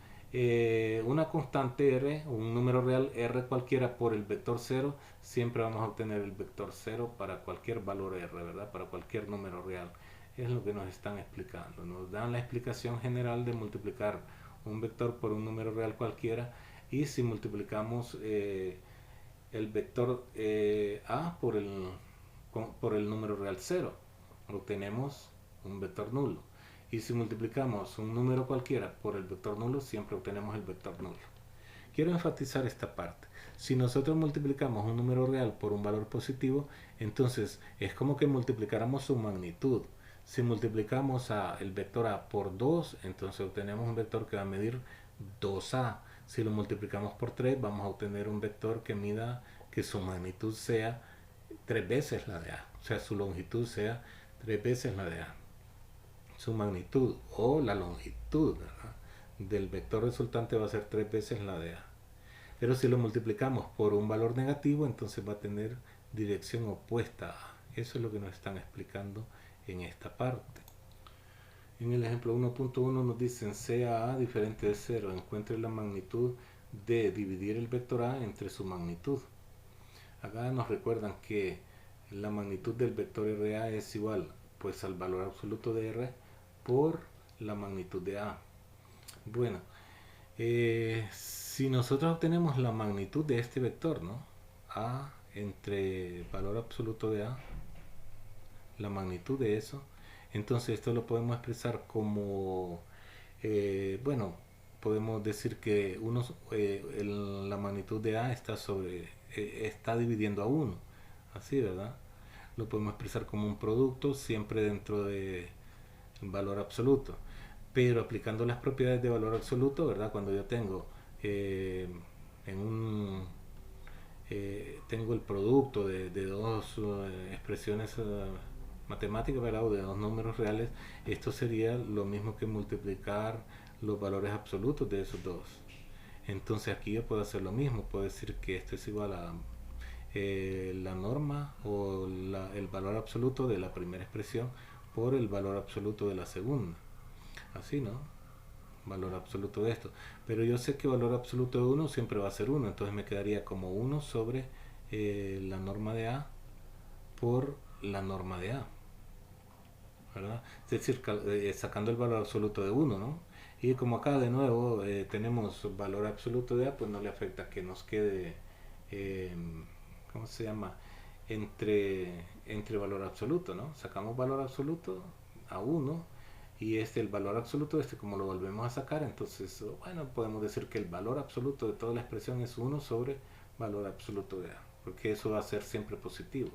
una constante r, un número real r cualquiera, por el vector 0, siempre vamos a obtener el vector 0 para cualquier valor r, ¿verdad? Para cualquier número real. Es lo que nos están explicando. Nos dan la explicación general de multiplicar un vector por un número real cualquiera, y si multiplicamos el vector a por el número real 0, obtenemos un vector nulo. Y si multiplicamos un número cualquiera por el vector nulo, siempre obtenemos el vector nulo. Quiero enfatizar esta parte. Si nosotros multiplicamos un número real por un valor positivo, entonces es como que multiplicáramos su magnitud. Si multiplicamos el vector a por 2, entonces obtenemos un vector que va a medir 2a. Si lo multiplicamos por 3, vamos a obtener un vector que mida, que su magnitud sea 3 veces la de a. O sea, su longitud sea 3 veces la de a. Su magnitud o la longitud, ¿verdad?, del vector resultante va a ser 3 veces la de a. Pero si lo multiplicamos por un valor negativo, entonces va a tener dirección opuesta a. Eso es lo que nos están explicando en esta parte. En el ejemplo 1.1 nos dicen sea A diferente de 0, encuentre la magnitud de dividir el vector A entre su magnitud. Acá nos recuerdan que la magnitud del vector RA es igual pues al valor absoluto de R por la magnitud de A. Bueno, si nosotros obtenemos la magnitud de este vector, ¿no? A entre valor absoluto de A, la magnitud de eso, entonces esto lo podemos expresar como, bueno, podemos decir que la magnitud de A está dividiendo a 1, así, ¿verdad? Lo podemos expresar como un producto siempre dentro de valor absoluto, pero aplicando las propiedades de valor absoluto, ¿verdad? Cuando yo tengo en un tengo el producto de dos expresiones matemáticas, ¿verdad? O de dos números reales, esto sería lo mismo que multiplicar los valores absolutos de esos dos. Entonces aquí yo puedo hacer lo mismo, puedo decir que esto es igual a la norma o el valor absoluto de la primera expresión por el valor absoluto de la segunda. Así, ¿no? Valor absoluto de esto. Pero yo sé que valor absoluto de 1 siempre va a ser 1, entonces me quedaría como 1 sobre la norma de A por la norma de A, ¿verdad? Es decir, sacando el valor absoluto de 1, ¿no? Y como acá de nuevo tenemos valor absoluto de A, pues no le afecta que nos quede, eh, ¿cómo se llama? Entre valor absoluto, ¿no? Sacamos valor absoluto a 1 y el valor absoluto como lo volvemos a sacar, entonces bueno, podemos decir que el valor absoluto de toda la expresión es 1 sobre valor absoluto de A, porque eso va a ser siempre positivo.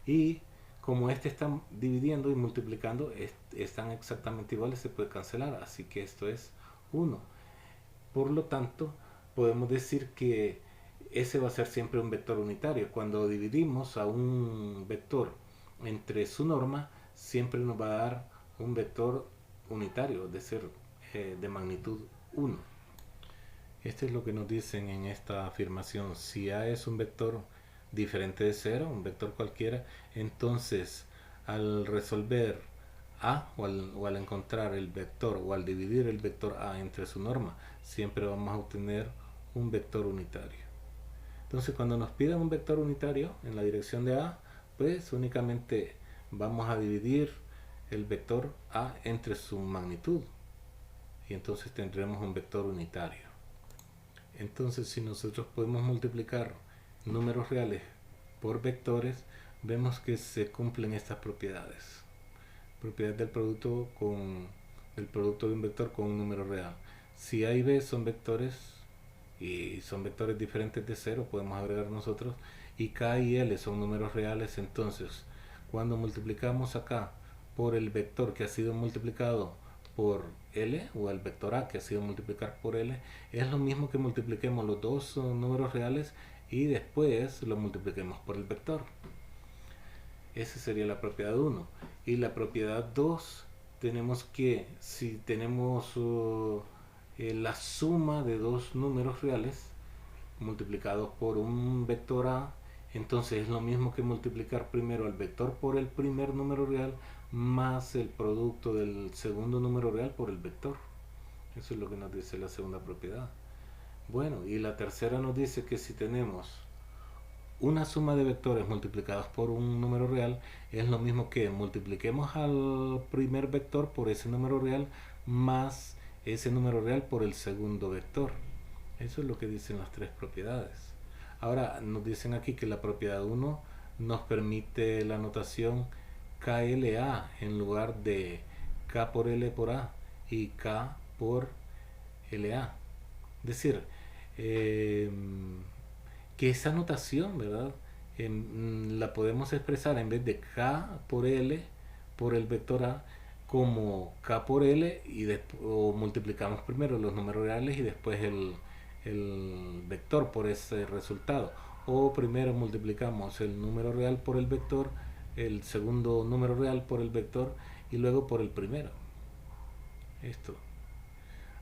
Y como están dividiendo y multiplicando, están exactamente iguales, se puede cancelar, así que esto es 1. Por lo tanto, podemos decir que ese va a ser siempre un vector unitario. Cuando dividimos a un vector entre su norma, siempre nos va a dar un vector unitario, de ser de magnitud 1. Esto es lo que nos dicen en esta afirmación. Si A es un vector diferente de 0, un vector cualquiera, entonces al resolver A o al encontrar el vector o al dividir el vector A entre su norma, siempre vamos a obtener un vector unitario. Entonces cuando nos piden un vector unitario en la dirección de A, pues únicamente vamos a dividir el vector A entre su magnitud y entonces tendremos un vector unitario. Entonces si nosotros podemos multiplicar números reales por vectores, vemos que se cumplen estas propiedades. Propiedad del producto de un vector con un número real. Si A y B son vectores y son vectores diferentes de 0, podemos agregar nosotros, y K y L son números reales, entonces cuando multiplicamos acá por el vector que ha sido multiplicado por L, o el vector A que ha sido multiplicar por L, es lo mismo que multipliquemos los dos números reales y después lo multipliquemos por el vector. Esa sería la propiedad 1. Y la propiedad 2, tenemos que, si tenemos la suma de dos números reales multiplicados por un vector A, entonces es lo mismo que multiplicar primero el vector por el primer número real más el producto del segundo número real por el vector. Eso es lo que nos dice la segunda propiedad. Bueno, y la tercera nos dice que si tenemos una suma de vectores multiplicados por un número real, es lo mismo que multipliquemos al primer vector por ese número real más ese número real por el segundo vector. Eso es lo que dicen las tres propiedades. Ahora nos dicen aquí que la propiedad 1 nos permite la notación KLA en lugar de K por L por A y K por LA. Es decir, que esa notación, ¿verdad? La podemos expresar en vez de K por L por el vector A como K por L o multiplicamos primero los números reales y después el vector por ese resultado, o primero multiplicamos el número real por el vector, el segundo número real por el vector y luego por el primero. Esto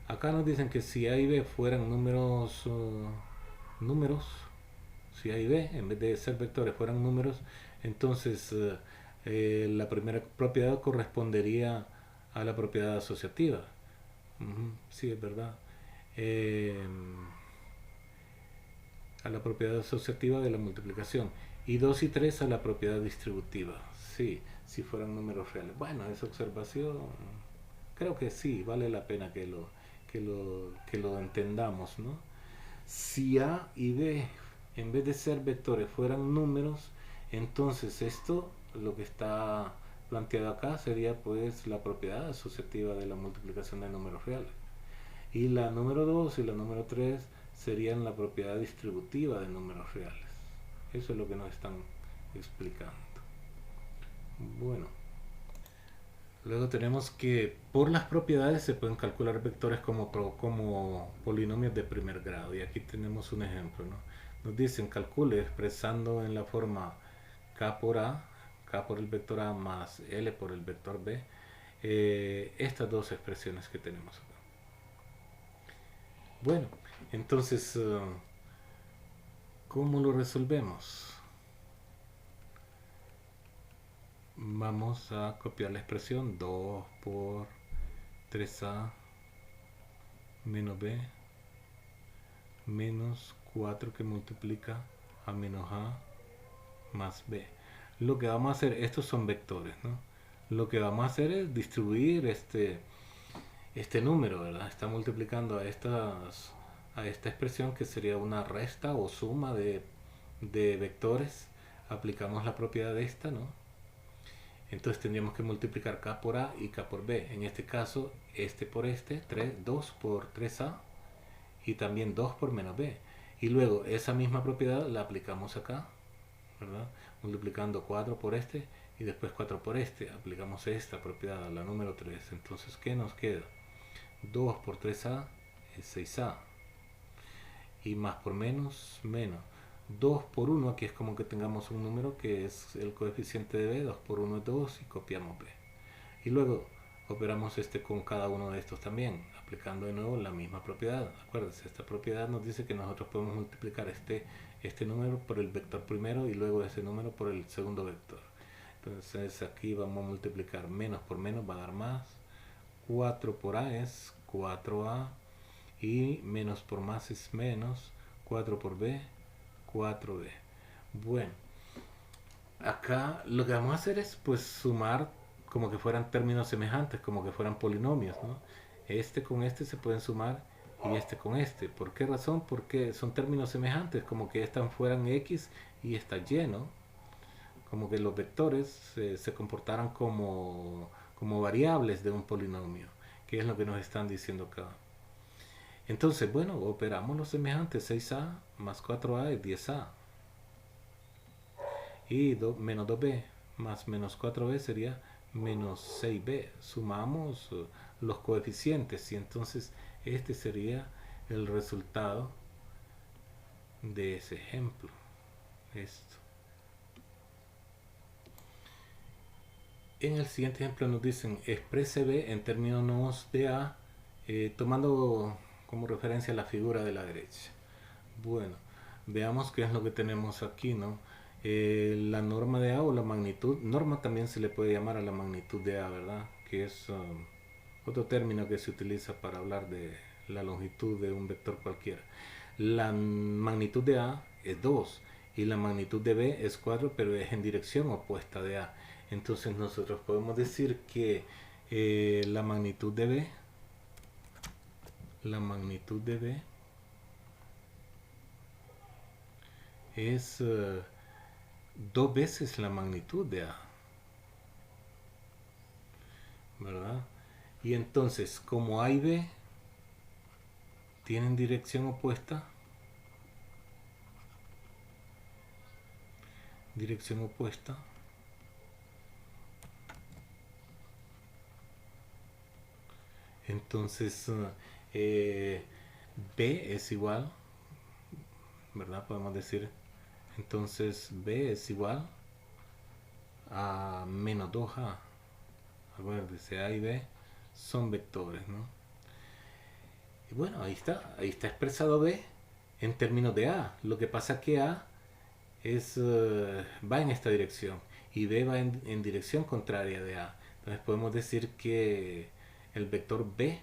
acá nos dicen que si A y B fueran números, si A y B en vez de ser vectores fueran números, entonces la primera propiedad correspondería a la propiedad asociativa. Sí, es verdad. Eh, a la propiedad asociativa de la multiplicación. Y 2 y 3 a la propiedad distributiva. Sí, si fueran números reales. Bueno, esa observación creo que sí, vale la pena que lo entendamos, ¿no? Si A y B en vez de ser vectores fueran números, entonces esto, lo que está planteado acá, sería pues la propiedad asociativa de la multiplicación de números reales. Y la número 2 y la número 3 serían la propiedad distributiva de números reales. Eso es lo que nos están explicando. Bueno, luego tenemos que por las propiedades se pueden calcular vectores como polinomios de primer grado. Y aquí tenemos un ejemplo, ¿no? Nos dicen calcule expresando en la forma k por a, k por el vector a más l por el vector b, estas dos expresiones que tenemos acá. Bueno, entonces, ¿cómo lo resolvemos? Vamos a copiar la expresión 2 por 3a menos b menos 4 que multiplica a menos a más b. Lo que vamos a hacer, estos son vectores, ¿no? Lo que vamos a hacer es distribuir este número, ¿verdad? Está multiplicando a esta expresión que sería una resta o suma de vectores. Aplicamos la propiedad de esta, ¿no? Entonces tendríamos que multiplicar k por a y k por b. En este caso, este por este, 2 por 3a y también 2 por menos b. Y luego esa misma propiedad la aplicamos acá, ¿verdad? Multiplicando 4 por este y después 4 por este. Aplicamos esta propiedad, la número 3. Entonces, ¿qué nos queda? 2 por 3a es 6a. Y más por menos, menos. 2 por 1, aquí es como que tengamos un número que es el coeficiente de b, 2 por 1 es 2 y copiamos b. Y luego operamos con cada uno de estos también, aplicando de nuevo la misma propiedad. Acuérdense, esta propiedad nos dice que nosotros podemos multiplicar este número por el vector primero y luego ese número por el segundo vector. Entonces aquí vamos a multiplicar menos por menos, va a dar más. 4 por a es 4a y menos por más es menos. 4 por b, 4b. Bueno, acá lo que vamos a hacer es pues sumar como que fueran términos semejantes, como que fueran polinomios, ¿no? Este con este se pueden sumar y este con este. ¿Por qué razón? Porque son términos semejantes, como que estas fueran x y esta y, ¿no? Como que los vectores se comportaran como variables de un polinomio, que es lo que nos están diciendo acá. Entonces, bueno, operamos los semejantes. 6a más 4a es 10a. Y menos 2b más menos 4b sería menos 6b. Sumamos los coeficientes y entonces este sería el resultado de ese ejemplo. Esto. En el siguiente ejemplo nos dicen exprese b en términos de a, tomando como referencia la figura de la derecha. Bueno, veamos qué es lo que tenemos aquí, ¿no? La norma de a o la magnitud, norma también se le puede llamar a la magnitud de a, ¿verdad? Que es otro término que se utiliza para hablar de la longitud de un vector cualquiera. La magnitud de a es 2 y la magnitud de b es 4, pero es en dirección opuesta de a. Entonces nosotros podemos decir que la magnitud de b es 2 veces la magnitud de a, ¿verdad? Y entonces, como a y b tienen dirección opuesta, entonces b es igual, ¿verdad? Podemos decir, entonces b es igual a menos 2a. Acuérdense, a y b son vectores, ¿no? Y bueno, ahí está expresado b en términos de a. Lo que pasa es que a va en esta dirección y b va en dirección contraria de a. Entonces podemos decir que el vector b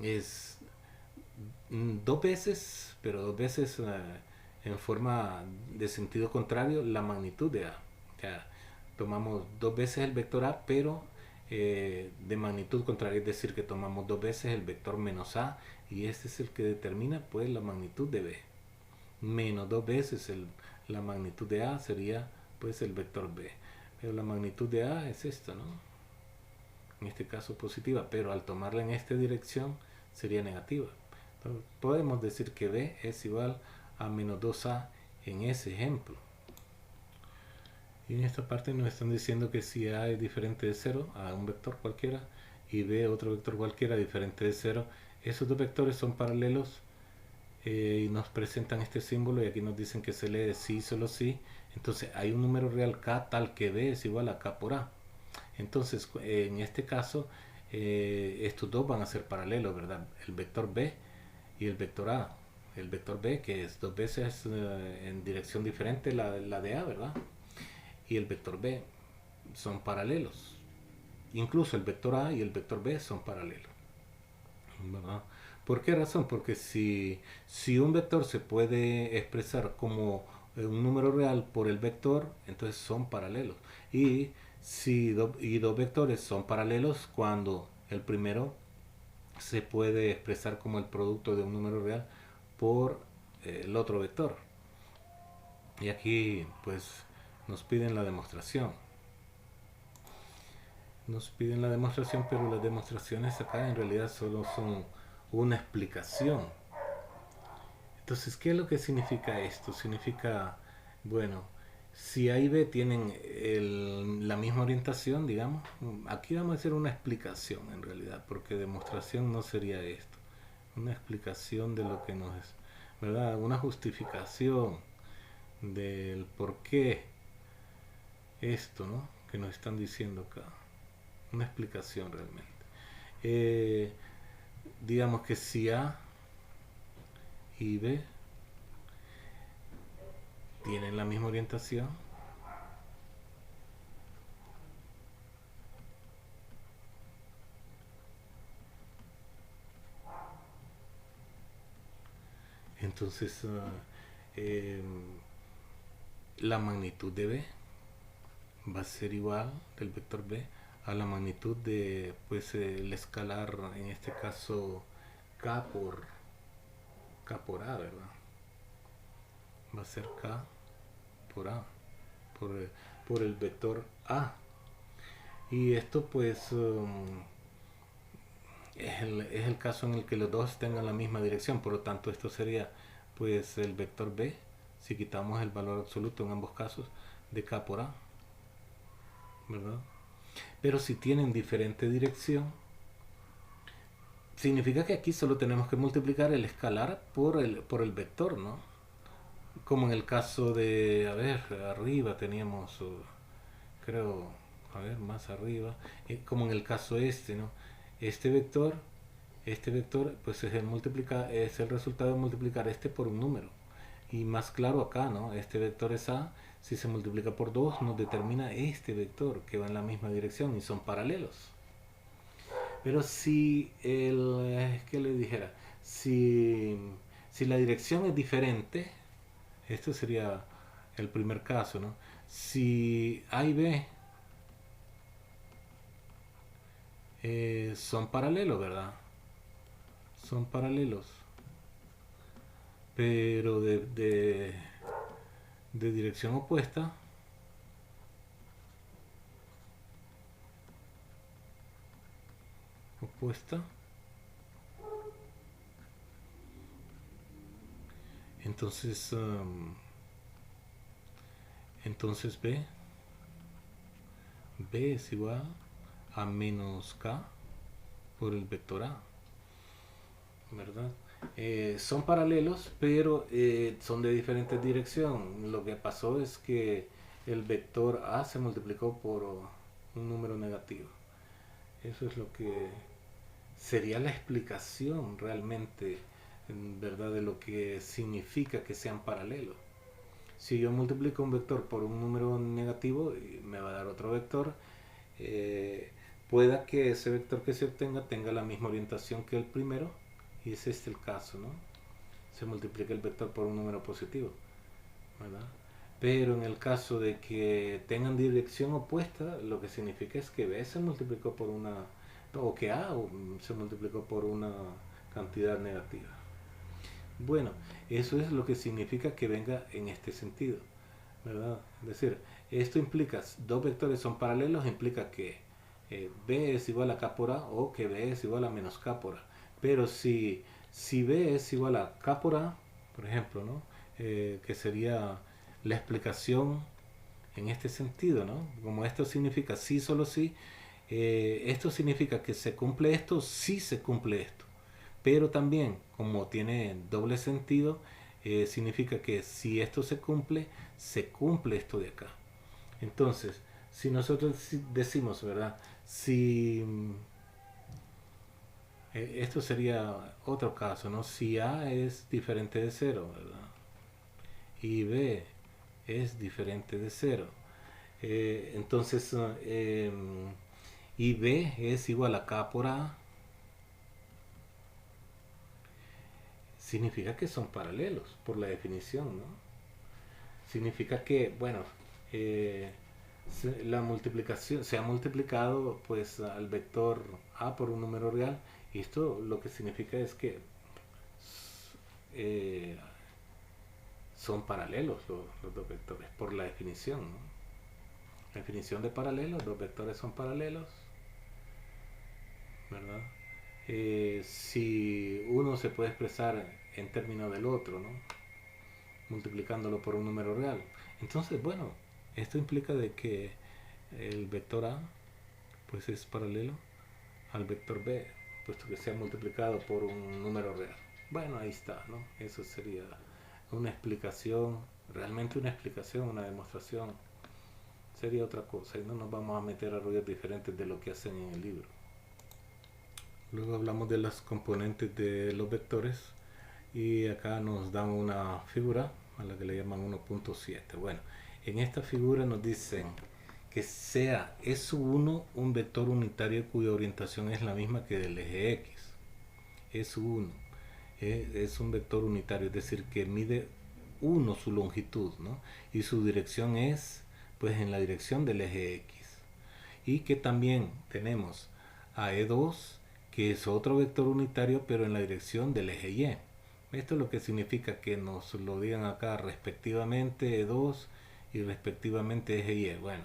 es dos veces, pero dos veces en forma de sentido contrario la magnitud de a. O sea, tomamos dos veces el vector a, pero de magnitud contraria, es decir, que tomamos dos veces el vector menos a, y este es el que determina pues la magnitud de b. Menos dos veces la magnitud de a sería pues el vector b. Pero la magnitud de a es esta, ¿no? En este caso positiva, pero al tomarla en esta dirección sería negativa. Entonces, podemos decir que b es igual a menos 2a en ese ejemplo. Y en esta parte nos están diciendo que si a es diferente de 0 a un vector cualquiera y b otro vector cualquiera diferente de 0, esos dos vectores son paralelos y nos presentan este símbolo, y aquí nos dicen que se lee sí solo sí. Entonces hay un número real k tal que b es igual a k por a. Entonces en este caso estos dos van a ser paralelos, ¿verdad? El vector b y el vector a. El vector b, que es dos veces en dirección diferente la de a, ¿verdad? Y el vector b son paralelos. Incluso el vector a y el vector b son paralelos, ¿verdad? ¿Por qué razón? Porque si un vector se puede expresar como un número real por el vector, entonces son paralelos. Y si dos vectores son paralelos cuando el primero se puede expresar como el producto de un número real por el otro vector. Y aquí pues nos piden la demostración. Nos piden la demostración, pero las demostraciones acá en realidad solo son una explicación. Entonces, ¿qué es lo que significa esto? Significa, bueno, si A y B tienen la misma orientación, digamos, aquí vamos a hacer una explicación en realidad, porque demostración no sería esto. Una explicación de lo que nos es, ¿verdad? Una justificación del por qué esto, ¿no? Que nos están diciendo acá. Una explicación realmente. Eh, digamos que si A y B tienen la misma orientación, entonces eh, la magnitud de B va a ser igual del vector B a la magnitud de pues el escalar, en este caso K por A, ¿verdad? Va a ser K por A, por, por el vector A. Y esto pues es el caso en el que los dos tengan la misma dirección, por lo tanto esto sería pues el vector B, si quitamos el valor absoluto en ambos casos, de K por A, ¿verdad? Pero si tienen diferente dirección, significa que aquí solo tenemos que multiplicar el escalar por el vector, ¿no? Como en el caso de, a ver, arriba teníamos, creo, a ver, más arriba, como en el caso este, ¿no? Este vector, este vector, pues es el resultado de multiplicar este por un número. Y más claro acá, ¿no? Este vector es A, si se multiplica por 2 nos determina este vector que va en la misma dirección y son paralelos. Pero si ¿qué le dijera? Si la dirección es diferente, esto sería el primer caso, ¿no? Si A y B son paralelos, ¿verdad? Son paralelos, pero de dirección opuesta, opuesta, entonces, entonces B es igual a menos K por el vector A, ¿verdad? Son paralelos, pero son de diferente dirección. Lo que pasó es que el vector A se multiplicó por un número negativo. Eso es lo que sería la explicación realmente, ¿verdad? De lo que significa que sean paralelos. Si yo multiplico un vector por un número negativo, me va a dar otro vector. Eh, pueda que ese vector que se obtenga tenga la misma orientación que el primero, y es este el caso, ¿no? Se multiplica el vector por un número positivo, ¿verdad? Pero en el caso de que tengan dirección opuesta, lo que significa es que B se multiplicó por una, o que A se multiplicó por una cantidad negativa. Bueno, eso es lo que significa que venga en este sentido, ¿verdad? Es decir, esto implica, dos vectores son paralelos, implica que B es igual a K por A o que B es igual a menos K por A. Pero si B es igual a K por A, por ejemplo, ¿no? Que sería la explicación en este sentido, ¿no? Como esto significa sí, solo sí, esto significa que se cumple esto, sí se cumple esto. Pero también, como tiene doble sentido, significa que si esto se cumple esto de acá. Entonces, si nosotros decimos, ¿verdad? Si esto sería otro caso, ¿no? Si A es diferente de cero, ¿verdad? Y B es diferente de cero. Entonces, y B es igual a K por A, significa que son paralelos, por la definición, ¿no? Significa que, bueno, la multiplicación se ha multiplicado pues al vector A por un número real, y esto lo que significa es que eh, son paralelos los dos vectores, por la definición, ¿no? La definición de paralelo, los vectores son paralelos, ¿verdad? Si uno se puede expresar en términos del otro, ¿no? Multiplicándolo por un número real. Entonces, bueno, esto implica de que el vector A pues es paralelo al vector B, puesto que se ha multiplicado por un número real. Bueno, ahí está, ¿no? Eso sería una explicación, realmente una explicación, una demostración. Sería otra cosa y no nos vamos a meter a rollos diferentes de lo que hacen en el libro. Luego hablamos de las componentes de los vectores y acá nos dan una figura a la que le llaman 1.7. Bueno, en esta figura nos dicen que sea S1 un vector unitario cuya orientación es la misma que del eje X. S1 es un vector unitario, es decir, que mide 1 su longitud, ¿no? Y su dirección es pues en la dirección del eje X. Y que también tenemos a E2, que es otro vector unitario, pero en la dirección del eje Y. Esto es lo que significa que nos lo digan acá respectivamente E2 y respectivamente eje Y. Bueno,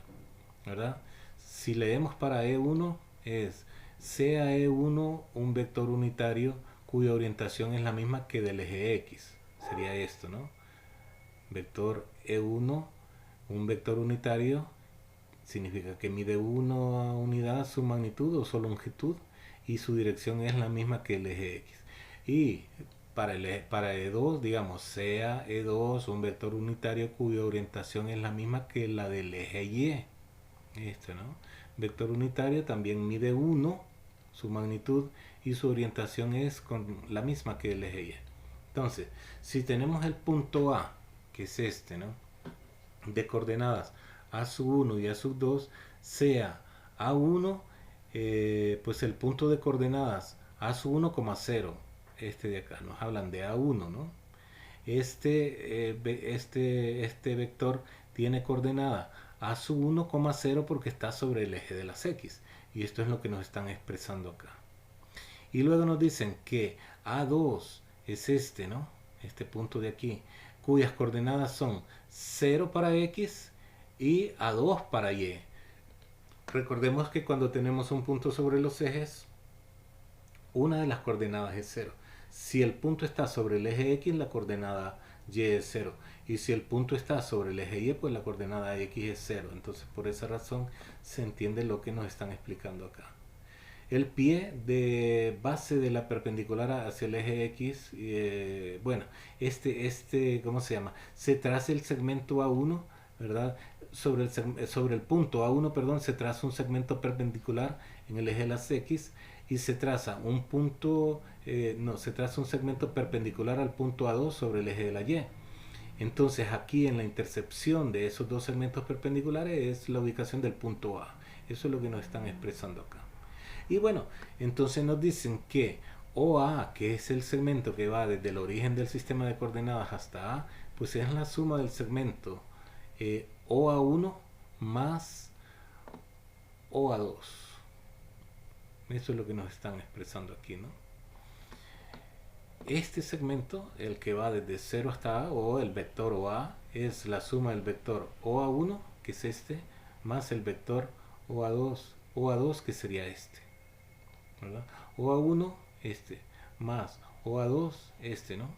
¿verdad? Si leemos para E1 es sea E1 un vector unitario cuya orientación es la misma que del eje X. Sería esto, ¿no? Vector E1, un vector unitario, significa que mide 1 unidad su magnitud o su longitud y su dirección es la misma que el eje X. Y para E2, digamos, sea E2 un vector unitario cuya orientación es la misma que la del eje Y. Esto, ¿no? Vector unitario también mide 1 su magnitud y su orientación es con la misma que el eje Y. Entonces, si tenemos el punto A, que es este, ¿no? De coordenadas A1 y A2, sea A1, pues el punto de coordenadas A1, 0, este de acá, nos hablan de A1, ¿no? Este vector tiene coordenada A1, 0 porque está sobre el eje de las X, y esto es lo que nos están expresando acá. Y luego nos dicen que A2 es este, ¿no? Este punto de aquí, cuyas coordenadas son 0 para X y A2 para Y. Recordemos que cuando tenemos un punto sobre los ejes, una de las coordenadas es 0. Si el punto está sobre el eje X, la coordenada Y es 0. Y si el punto está sobre el eje Y, pues la coordenada X es 0. Entonces, por esa razón, se entiende lo que nos están explicando acá. El pie de base de la perpendicular hacia el eje X, bueno, ¿cómo se llama? Se traza el segmento A1, ¿verdad? Sobre el punto A1, perdón, se traza un segmento perpendicular en el eje de las X y se traza un punto, se traza un segmento perpendicular al punto A2 sobre el eje de la Y. Entonces aquí en la intercepción de esos dos segmentos perpendiculares es la ubicación del punto A. Eso es lo que nos están expresando acá. Y bueno, entonces nos dicen que OA, que es el segmento que va desde el origen del sistema de coordenadas hasta A, pues es la suma del segmento OA1 más OA2. Eso es lo que nos están expresando aquí, ¿no? Este segmento, el que va desde 0 hasta A, o el vector OA, es la suma del vector OA1, que es este, más el vector OA2, que sería este, ¿verdad? OA1, este, más OA2, este, ¿no?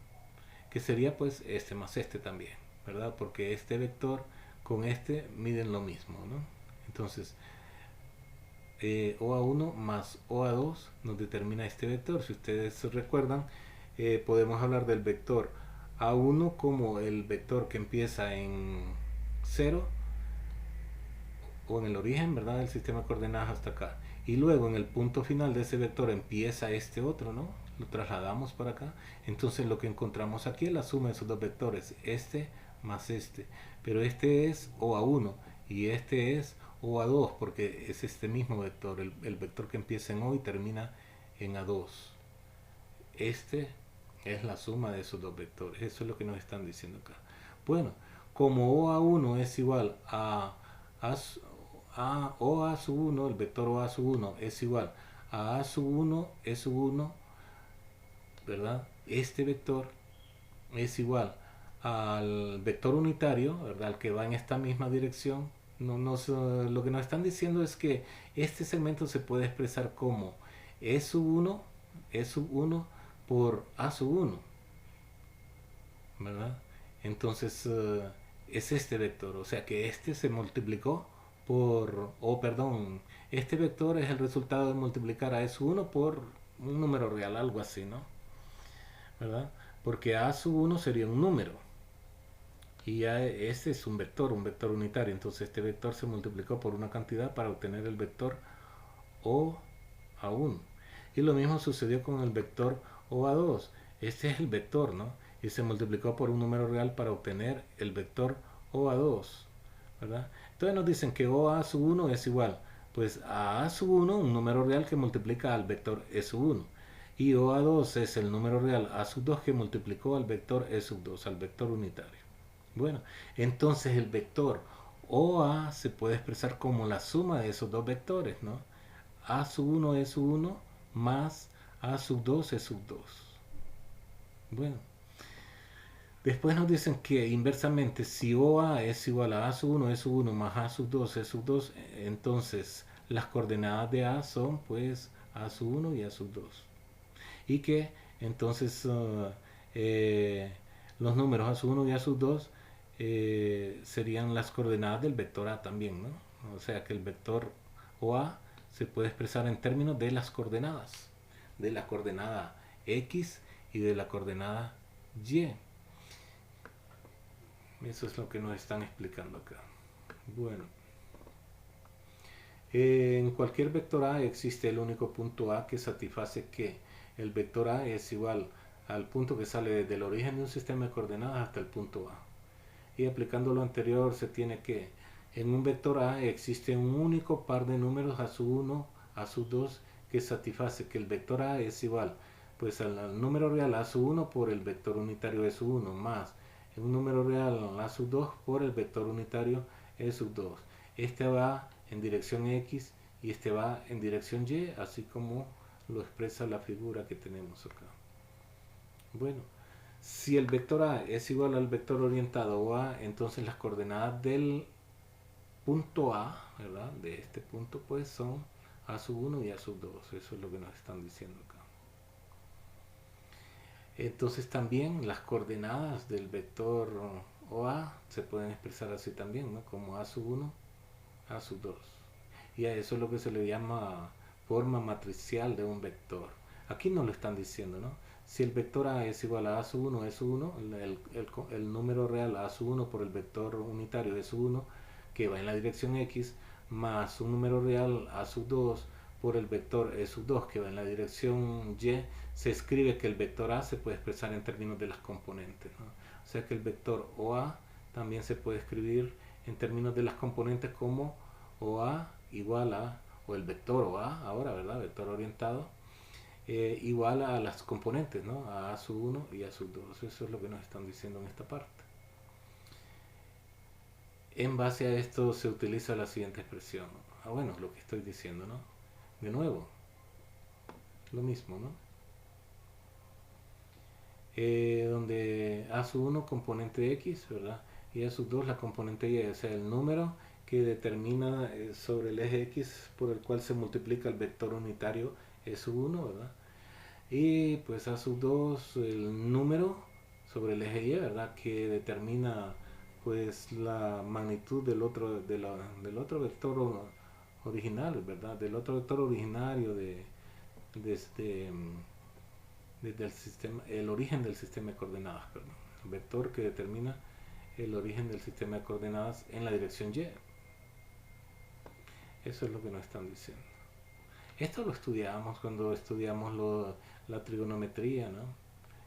Que sería pues este más este también, ¿verdad? Porque este vector con este miden lo mismo, ¿no? Entonces, OA1 más OA2 nos determina este vector. Si ustedes se recuerdan, podemos hablar del vector A1 como el vector que empieza en 0 o en el origen, ¿verdad?, del sistema de coordenadas hasta acá. Y luego en el punto final de ese vector empieza este otro, ¿no? Lo trasladamos para acá. Entonces lo que encontramos aquí es la suma de esos dos vectores, este más este. Pero este es OA1 y este es OA2 porque es este mismo vector, el vector que empieza en O y termina en A2. Este es la suma de esos dos vectores. Eso es lo que nos están diciendo acá. Bueno, como OA1 es igual a OA sub 1, el vector OA sub 1 es igual a A sub 1, E sub 1, ¿verdad? Este vector es igual al vector unitario, ¿verdad?, al que va en esta misma dirección. Lo que nos están diciendo es que este segmento se puede expresar como E sub 1 por A sub 1, ¿verdad? Entonces es este vector, o sea que este se multiplicó perdón, este vector es el resultado de multiplicar a E sub 1 por un número real, algo así, ¿no? ¿Verdad? Porque A sub 1 sería un número y este es un vector unitario, entonces este vector se multiplicó por una cantidad para obtener el vector O a 1. Y lo mismo sucedió con el vector O a 2. Este es el vector, ¿no? Y se multiplicó por un número real para obtener el vector O a 2, ¿verdad? Entonces nos dicen que O a sub 1 es igual pues a sub 1, un número real que multiplica al vector E sub 1. Y O a 2 es el número real A sub 2 que multiplicó al vector E sub 2, al vector unitario. Bueno, entonces el vector OA se puede expresar como la suma de esos dos vectores, ¿no? A sub 1 E sub 1 más A sub 2 E sub 2. Bueno, después nos dicen que inversamente si OA es igual a sub 1 E sub 1 más A sub 2 E sub 2, entonces las coordenadas de A son pues A sub 1 y A sub 2. Y que entonces los números A sub 1 y A sub 2 serían las coordenadas del vector A también, ¿no? O sea que el vector OA se puede expresar en términos de las coordenadas, de la coordenada X y de la coordenada Y. Eso es lo que nos están explicando acá. Bueno, en cualquier vector A existe el único punto A que satisface que el vector A es igual al punto que sale desde el origen de un sistema de coordenadas hasta el punto A. Y aplicando lo anterior se tiene que en un vector A existe un único par de números A sub 1, A sub 2 que satisface que el vector A es igual pues al número real A sub 1 por el vector unitario E sub 1 más un número real A sub 2 por el vector unitario E sub 2. Este va en dirección X y este va en dirección Y, así como lo expresa la figura que tenemos acá. Bueno, si el vector A es igual al vector orientado OA, entonces las coordenadas del punto A, ¿verdad?, de este punto, pues son A sub 1 y A sub 2. Eso es lo que nos están diciendo acá. Entonces también las coordenadas del vector OA se pueden expresar así también, ¿no?, como A sub 1, A sub 2. Y a eso es lo que se le llama forma matricial de un vector. Aquí no lo están diciendo, ¿no? Si el vector A es igual a sub 1, E sub 1, el número real A sub 1 por el vector unitario E sub 1, que va en la dirección X, más un número real A sub 2 por el vector E sub 2, que va en la dirección Y, se escribe que el vector A se puede expresar en términos de las componentes, ¿no? O sea que el vector OA también se puede escribir en términos de las componentes como OA igual a o el vector o A ahora, ¿verdad? Vector orientado, igual a las componentes, ¿no? A sub 1 y A sub 2. Eso es lo que nos están diciendo en esta parte. En base a esto se utiliza la siguiente expresión. Bueno, lo que estoy diciendo, ¿no? De nuevo, lo mismo, ¿no? Donde A sub 1 componente X, ¿verdad? Y A sub 2 la componente Y, o sea, el número que determina sobre el eje X por el cual se multiplica el vector unitario E sub 1, ¿verdad? Y pues A sub 2 el número sobre el eje Y, ¿verdad? Que determina pues la magnitud del otro vector original, ¿verdad? Del otro vector originario este, desde el sistema, el origen del sistema de coordenadas, perdón. El vector que determina el origen del sistema de coordenadas en la dirección Y. Eso es lo que nos están diciendo. Esto lo estudiamos cuando estudiamos la trigonometría, ¿no?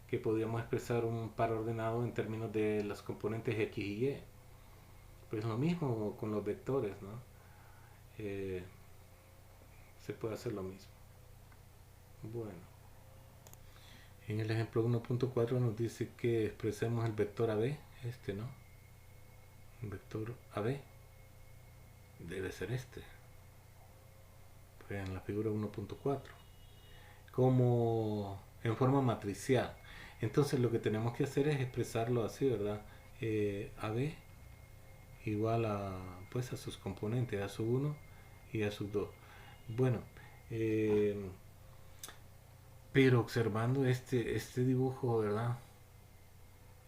Que podíamos expresar un par ordenado en términos de las componentes X y Y. Pues lo mismo con los vectores, ¿no? Eh, se puede hacer lo mismo. Bueno, en el ejemplo 1.4 nos dice que expresemos el vector AB, ¿no? El vector AB debe ser pues en la figura 1.4, como en forma matricial. Entonces lo que tenemos que hacer es expresarlo así, ¿verdad? AB igual pues a sus componentes, a sub 1 y a sub 2. Bueno, eh, pero observando este dibujo, ¿verdad?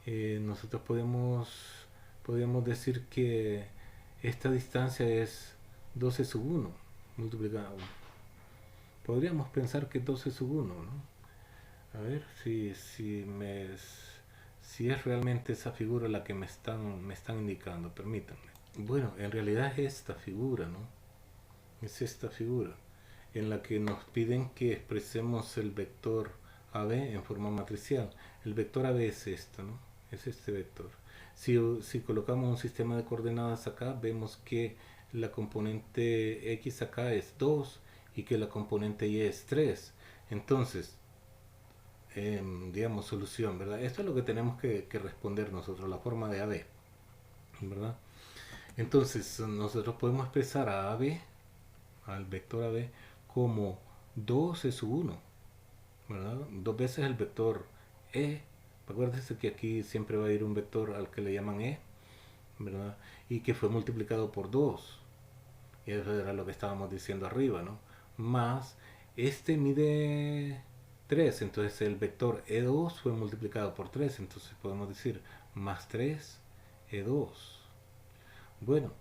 Nosotros podemos decir que esta distancia es 12 sub 1 multiplicado. Podríamos pensar que 12 sub 1, ¿no? A ver si es realmente esa figura la que me están indicando, permítanme. Bueno, en realidad es esta figura, ¿no? Es esta figura en la que nos piden que expresemos el vector AB en forma matricial. El vector AB es esto, ¿no? Es este vector. Si colocamos un sistema de coordenadas acá, vemos que la componente X acá es 2 y que la componente Y es 3. Entonces, digamos, solución, ¿verdad? Esto es lo que tenemos que responder nosotros, la forma de AB, ¿verdad? Entonces, nosotros podemos expresar a AB, al vector AB, como 2 sub 1, ¿verdad? Dos veces el vector E. Acuérdense que aquí siempre va a ir un vector al que le llaman E, ¿verdad? Y que fue multiplicado por 2. Y eso era lo que estábamos diciendo arriba, ¿no? Más, este mide 3, entonces el vector E2 fue multiplicado por 3, entonces podemos decir más 3 E2. Bueno,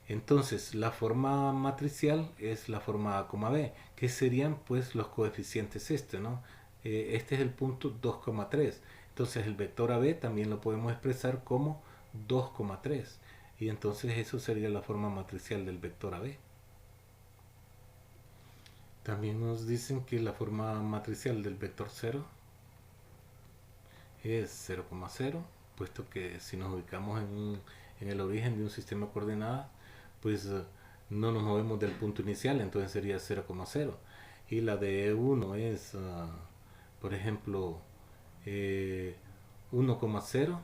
entonces la forma matricial es la forma A, B, que serían pues los coeficientes ¿no? Este es el punto 2,3. Entonces el vector AB también lo podemos expresar como 2,3. Y entonces eso sería la forma matricial del vector AB. También nos dicen que la forma matricial del vector 0 es 0,0, puesto que si nos ubicamos en el origen de un sistema de coordenadas, pues no nos movemos del punto inicial, entonces sería 0,0. Y la de 1 es, por ejemplo, 1,0.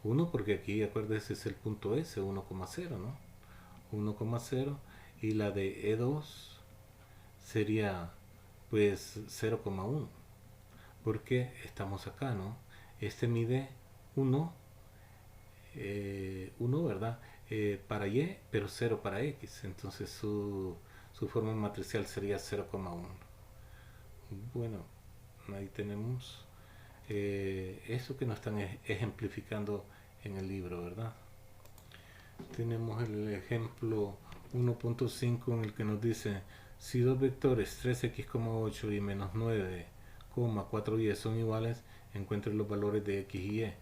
1 porque aquí, acuérdense, es el punto S, 1,0, ¿no? 1,0. Y la de E2 sería pues 0,1 porque estamos acá, ¿no? Este mide 1, 1, ¿verdad? Para Y, pero 0 para X. Entonces su forma matricial sería 0,1. Bueno, ahí tenemos eso que nos están ejemplificando en el libro, ¿verdad? Tenemos el ejemplo 1.5 en el que nos dice si dos vectores 3x,8 y menos 9,4y son iguales, encuentren los valores de x y y.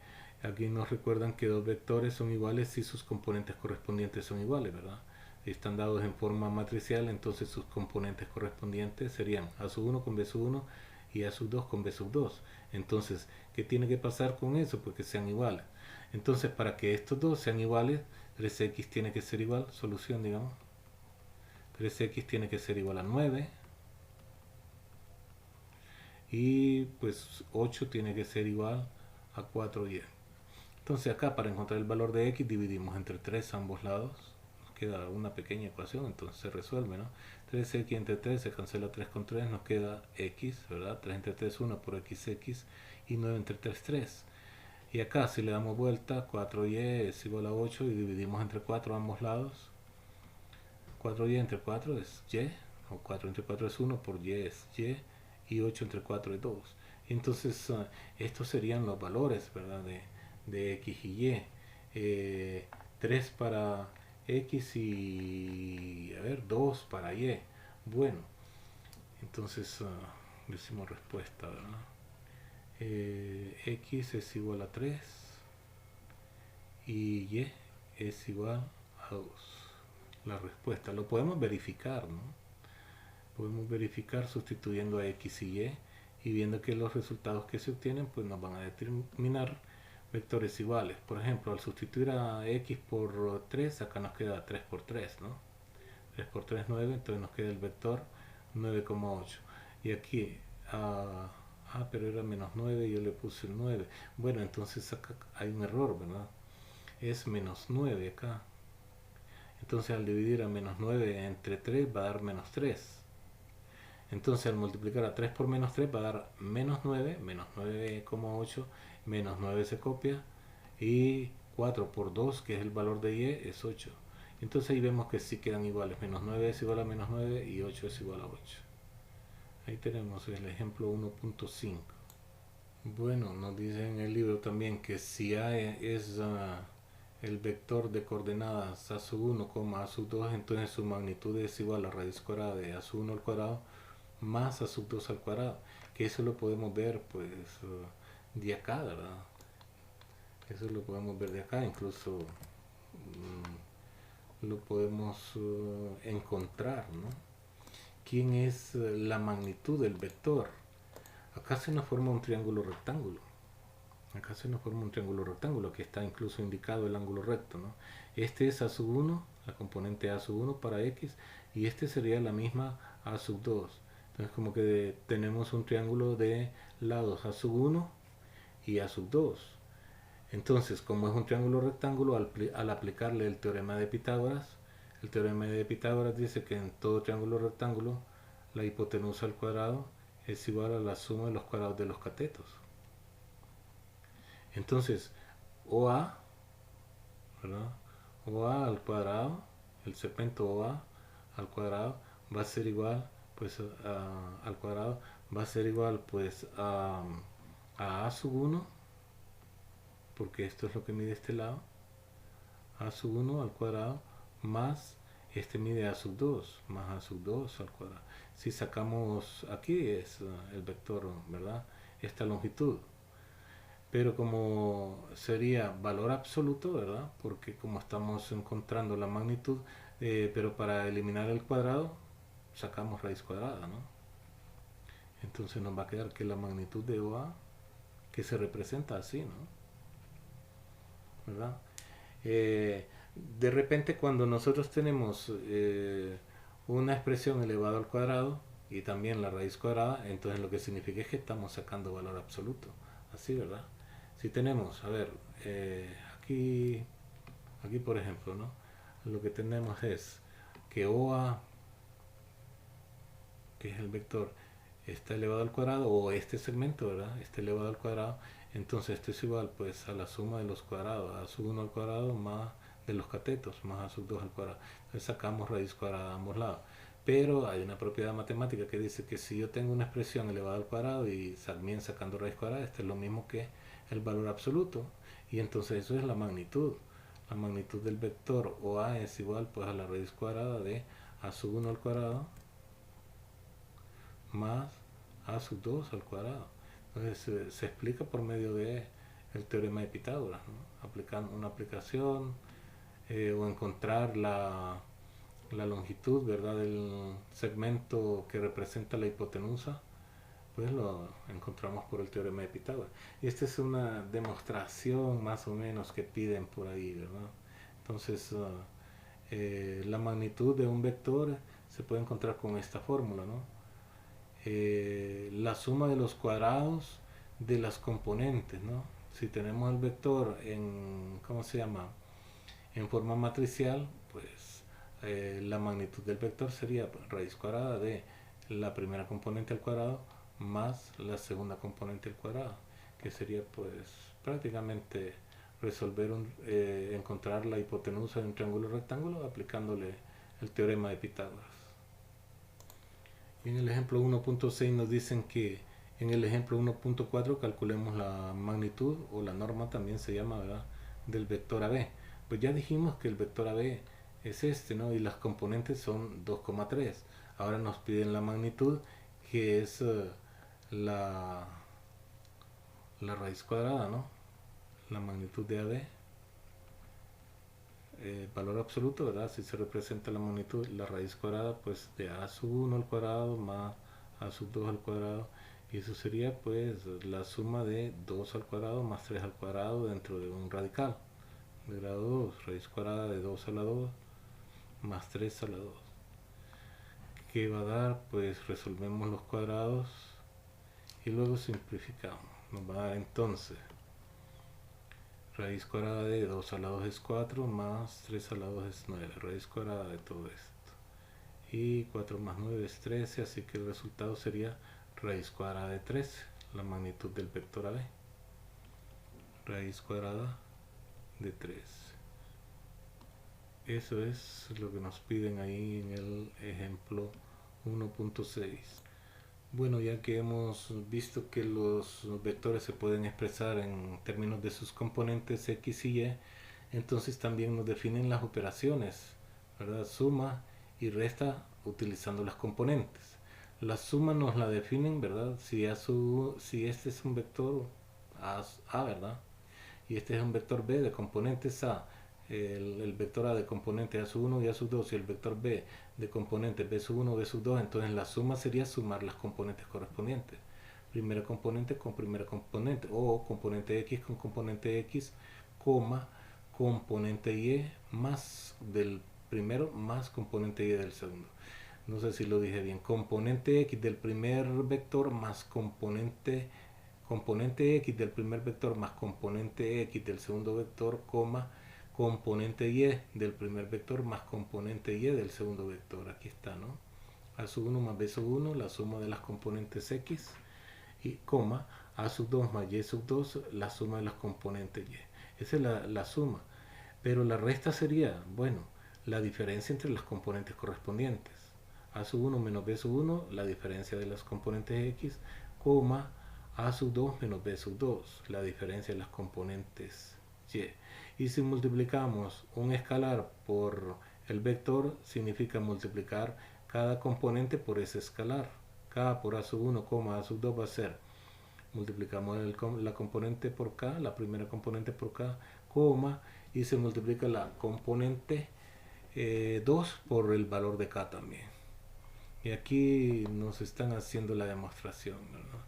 Aquí nos recuerdan que dos vectores son iguales si sus componentes correspondientes son iguales, ¿verdad? Están dados en forma matricial, entonces sus componentes correspondientes serían a sub 1 con b sub 1 y a sub 2 con b sub 2. Entonces, ¿qué tiene que pasar con eso? Pues que sean iguales. Entonces, para que estos dos sean iguales, 3x tiene que ser igual, solución, digamos. 3x tiene que ser igual a 9. Y pues 8 tiene que ser igual a 4y. Entonces acá para encontrar el valor de x dividimos entre 3 ambos lados. Nos queda una pequeña ecuación, entonces se resuelve, ¿no? 3x entre 3 se cancela 3 con 3, nos queda x, ¿verdad? 3 entre 3, 1 por xx, y 9 entre 3, 3. Y acá si le damos vuelta, 4y es igual a 8 y dividimos entre 4 ambos lados. 4y entre 4 es y, o 4 entre 4 es 1 por y es y 8 entre 4 es 2. Entonces estos serían los valores, ¿verdad? De x y y. 3 para x y, a ver, 2 para y. Bueno, entonces decimos respuesta, ¿verdad? X es igual a 3 y y es igual a 2. La respuesta lo podemos verificar, ¿no? Podemos verificar sustituyendo a x y viendo que los resultados que se obtienen pues nos van a determinar vectores iguales. Por ejemplo, al sustituir a x por 3, acá nos queda 3 por 3, ¿no? 3 por 3, 9, entonces nos queda el vector 9,8. Y aquí, pero era menos 9, yo le puse el 9. Bueno, entonces acá hay un error, ¿verdad? Es menos 9 acá. Entonces al dividir a menos 9 entre 3 va a dar menos 3. Entonces al multiplicar a 3 por menos 3 va a dar menos 9, menos 9,8, menos 9 se copia, y 4 por 2, que es el valor de y, es 8. Entonces ahí vemos que sí quedan iguales, menos 9 es igual a menos 9 y 8 es igual a 8. Ahí tenemos el ejemplo 1.5. Bueno, nos dice en el libro también que si a es el vector de coordenadas a sub 1, a sub 2, entonces su magnitud es igual a raíz cuadrada de a sub 1 al cuadrado más a sub 2 al cuadrado, que eso lo podemos ver pues de acá, ¿verdad? Eso lo podemos ver de acá, incluso lo podemos encontrar, ¿no? ¿Quién es la magnitud del vector? Acá se nos forma un triángulo rectángulo. Acá se nos forma un triángulo rectángulo que está incluso indicado el ángulo recto, ¿no? Este es a sub 1, la componente a sub 1 para x, y este sería la misma a sub 2. Entonces como que tenemos un triángulo de lados a sub 1 y a sub 2. Entonces, como es un triángulo rectángulo, al aplicarle el teorema de Pitágoras dice que en todo triángulo rectángulo la hipotenusa al cuadrado es igual a la suma de los cuadrados de los catetos. Entonces, OA, ¿verdad? OA al cuadrado, el segmento OA al cuadrado va a ser igual pues al cuadrado va a ser igual pues a sub 1, porque esto es lo que mide este lado, a sub 1 al cuadrado más este mide a sub 2 más a sub 2 al cuadrado. Si sacamos aquí es el vector, ¿verdad? Esta longitud, pero como sería valor absoluto, ¿verdad? Porque como estamos encontrando la magnitud, pero para eliminar el cuadrado sacamos raíz cuadrada, ¿no? Entonces nos va a quedar que la magnitud de OA, que se representa así, ¿no? ¿Verdad? De repente cuando nosotros tenemos una expresión elevada al cuadrado y también la raíz cuadrada, entonces lo que significa es que estamos sacando valor absoluto, así, ¿verdad? Si tenemos, a ver, aquí por ejemplo, ¿no? Lo que tenemos es que OA, que es el vector, está elevado al cuadrado, o este segmento, ¿verdad? Está elevado al cuadrado, entonces esto es igual pues a la suma de los cuadrados, a sub 1 al cuadrado más de los catetos, más a sub 2 al cuadrado. Entonces sacamos raíz cuadrada a ambos lados. Pero hay una propiedad matemática que dice que si yo tengo una expresión elevada al cuadrado y también sacando raíz cuadrada, esto es lo mismo que el valor absoluto. Y entonces eso es la magnitud. La magnitud del vector OA es igual pues a la raíz cuadrada de a sub 1 al cuadrado más a sub 2 al cuadrado. Entonces se explica por medio de el teorema de Pitágoras, ¿no? Aplicando una aplicación o encontrar la longitud, ¿verdad? Del segmento que representa la hipotenusa, pues lo encontramos por el teorema de Pitágoras. Y esta es una demostración más o menos que piden por ahí, ¿verdad? Entonces la magnitud de un vector se puede encontrar con esta fórmula, ¿no? La suma de los cuadrados de las componentes, ¿no? Si tenemos el vector en, ¿cómo se llama? En forma matricial, pues la magnitud del vector sería raíz cuadrada de la primera componente al cuadrado más la segunda componente al cuadrado, que sería pues prácticamente encontrar la hipotenusa de un triángulo rectángulo aplicándole el teorema de Pitágoras. Y en el ejemplo 1.6 nos dicen que en el ejemplo 1.4 calculemos la magnitud, o la norma también se llama, ¿verdad?, del vector AB. Pues ya dijimos que el vector AB es este, ¿no? Y las componentes son 2,3. Ahora nos piden la magnitud, que es la, la raíz cuadrada, ¿no? La magnitud de AB. Valor absoluto, ¿verdad? Si se representa la magnitud, la raíz cuadrada, pues de a sub 1 al cuadrado más a sub 2 al cuadrado, y eso sería pues la suma de 2 al cuadrado más 3 al cuadrado dentro de un radical de grado 2, raíz cuadrada de 2 a la 2 más 3 a la 2. ¿Qué va a dar? Pues resolvemos los cuadrados y luego simplificamos. Nos va a dar entonces raíz cuadrada de 2 a la 2 es 4, más 3 a la 2 es 9, raíz cuadrada de todo esto. Y 4 más 9 es 13, así que el resultado sería raíz cuadrada de 13, la magnitud del vector AB. Raíz cuadrada de 13. Eso es lo que nos piden ahí en el ejemplo 1.6. Bueno, ya que hemos visto que los vectores se pueden expresar en términos de sus componentes x y y, entonces también nos definen las operaciones, ¿verdad? Suma y resta utilizando las componentes. La suma nos la definen, ¿verdad? Si este es un vector A, ¿verdad? Y este es un vector B de componentes A, el vector A de componente A sub 1 y A sub 2, y el vector B de componente B sub 1, B sub 2, entonces la suma sería sumar las componentes correspondientes. Primera componente con primera componente, o componente X con componente X, coma, componente Y más del primero más componente Y del segundo. No sé si lo dije bien. Componente X del primer vector más componente X del primer vector más componente X del segundo vector, coma, componente Y del primer vector más componente Y del segundo vector. Aquí está, ¿no? A sub 1 más B sub 1, la suma de las componentes X, y coma, A sub 2 más Y sub 2, la suma de las componentes Y. Esa es la suma. Pero la resta sería, bueno, la diferencia entre las componentes correspondientes. A sub 1 menos B sub 1, la diferencia de las componentes X, coma, A sub 2 menos B sub 2, la diferencia de las componentes Y. Y si multiplicamos un escalar por el vector, significa multiplicar cada componente por ese escalar. K por A sub 1, A sub 2 va a ser, multiplicamos la componente por K, la primera componente por K, coma, y se multiplica la componente 2 por el valor de K también. Y aquí nos están haciendo la demostración, ¿verdad?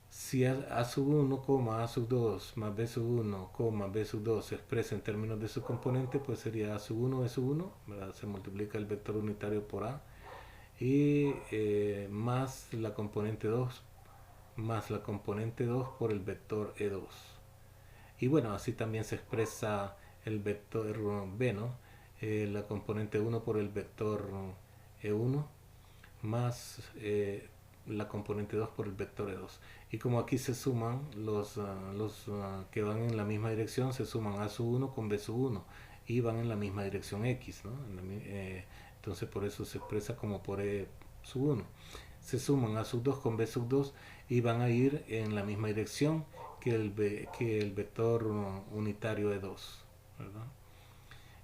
Si A sub 1, A sub 2 más B sub 1, B sub 2 se expresa en términos de su componente, pues sería A sub 1, B sub 1, ¿verdad? Se multiplica el vector unitario por A, y más la componente 2 por el vector E2. Y bueno, así también se expresa el vector B, ¿no? La componente 1 por el vector E1 más la componente 2 por el vector E2. Y como aquí se suman los que van en la misma dirección, se suman A sub 1 con B sub 1 y van en la misma dirección X, ¿no? Entonces por eso se expresa como por E sub 1. Se suman A sub 2 con B sub 2 y van a ir en la misma dirección que el vector unitario E2, ¿verdad?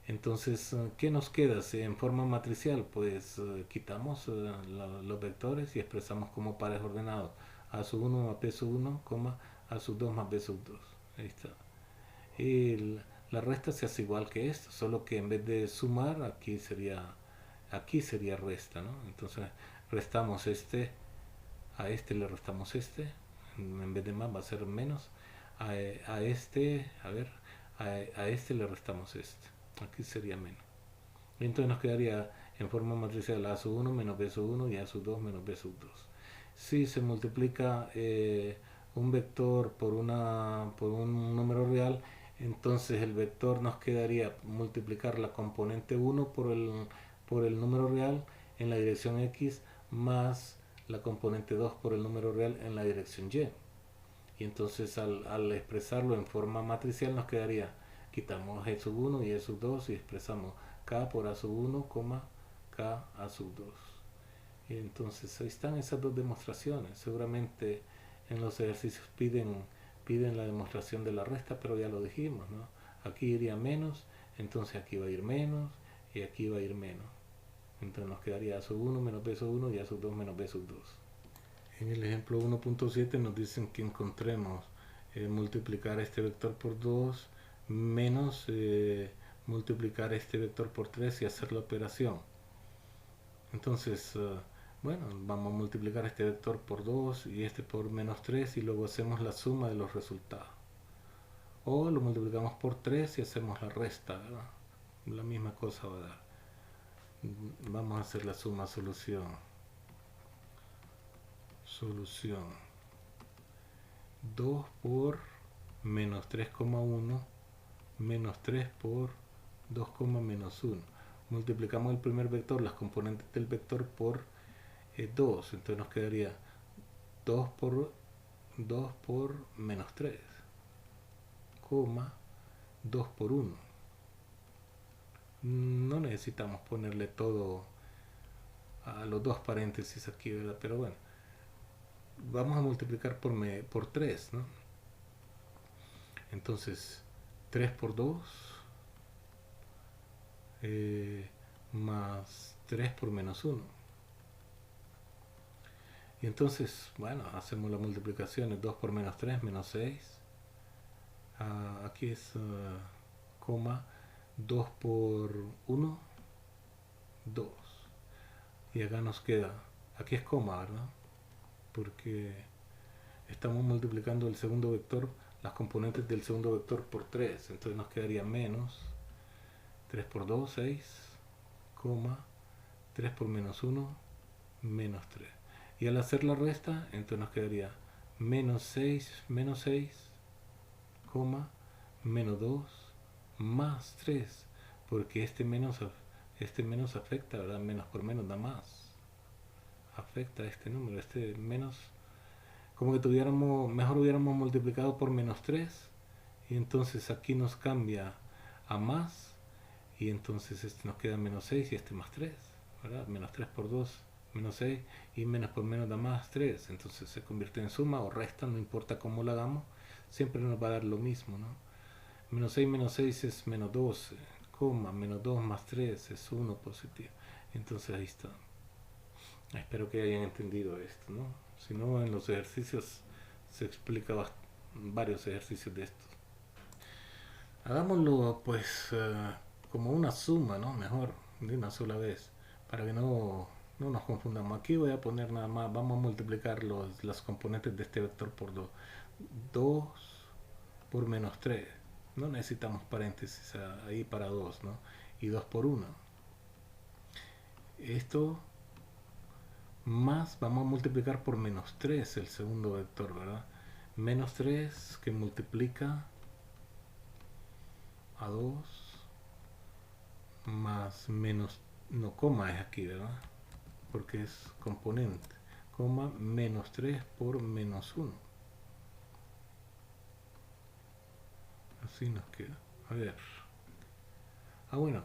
Entonces, ¿qué nos queda? Si en forma matricial, pues quitamos los vectores y expresamos como pares ordenados A sub 1 más B sub 1, A sub 2 más B sub 2. Ahí está. Y la resta se hace igual que esto, solo que en vez de sumar, aquí sería resta, ¿no? Entonces, restamos a este le restamos en vez de más va a ser menos, a este le restamos aquí sería menos, Entonces nos quedaría en forma matricial a sub 1 menos b sub 1 y a sub 2 menos b sub 2. Si se multiplica un vector por un número real, entonces el vector nos quedaría multiplicar la componente 1 por el número real en la dirección x más la componente 2 por el número real en la dirección y. Y entonces al expresarlo en forma matricial nos quedaría, quitamos e sub 1 y e sub 2 y expresamos k por a sub 1, k a sub 2. Y entonces ahí están esas dos demostraciones. Seguramente en los ejercicios piden la demostración de la resta, pero ya lo dijimos, ¿no? Aquí iría menos, entonces aquí va a ir menos y aquí va a ir menos. Entonces nos quedaría a sub 1 menos b sub 1 y a sub 2 menos b sub 2. En el ejemplo 1.7 nos dicen que encontremos multiplicar este vector por 2 menos multiplicar este vector por 3 y hacer la operación. Entonces, bueno, vamos a multiplicar este vector por 2 y este por menos 3 y luego hacemos la suma de los resultados. O lo multiplicamos por 3 y hacemos la resta, ¿verdad? La misma cosa va a dar. Vamos a hacer la suma solución. Solución 2 por menos 3,1 menos 3 por 2, menos 1. Multiplicamos el primer vector, las componentes del vector por 2, entonces nos quedaría 2 por menos 3, 2 por 1. No necesitamos ponerle todo a los dos paréntesis aquí, ¿verdad? Pero bueno, vamos a multiplicar por 3, ¿no? Entonces 3 por 2 más 3 por menos 1. Y entonces, bueno, hacemos la multiplicación, 2 por menos 3, menos 6. Aquí es coma, 2 por 1, 2. Y acá nos queda, aquí es coma, ¿verdad? Porque estamos multiplicando el segundo vector, las componentes del segundo vector por 3. Entonces nos quedaría menos 3 por 2, 6, 3 por menos 1, menos 3. Y al hacer la resta, entonces nos quedaría menos 6, menos 6, menos 2, más 3. Porque este menos afecta, ¿verdad? Menos por menos da más. Afecta este número, este menos, como que mejor hubiéramos multiplicado por menos 3. Y entonces aquí nos cambia a más. Y entonces este nos queda menos 6 y este más 3, ¿verdad? Menos 3 por 2, menos 6, y menos por menos da más 3. Entonces se convierte en suma o resta, no importa cómo lo hagamos, siempre nos va a dar lo mismo, ¿no? Menos 6 es menos 12, menos 2 más 3 es 1 positivo. Entonces ahí está. Espero que hayan entendido esto, ¿no? Si no, en los ejercicios se explica varios ejercicios de estos. Hagámoslo pues como una suma, ¿no? Mejor, de una sola vez, para que no nos confundamos. Aquí voy a poner nada más, vamos a multiplicar las componentes de este vector por 2. 2 por menos 3. No necesitamos paréntesis ahí para 2, ¿no? Y 2 por 1. Esto más vamos a multiplicar por menos 3 el segundo vector, ¿verdad? Menos 3 que multiplica a 2 más menos, no, coma es aquí, ¿verdad? Porque es componente, menos 3 por menos 1. Así nos queda. A ver. Bueno.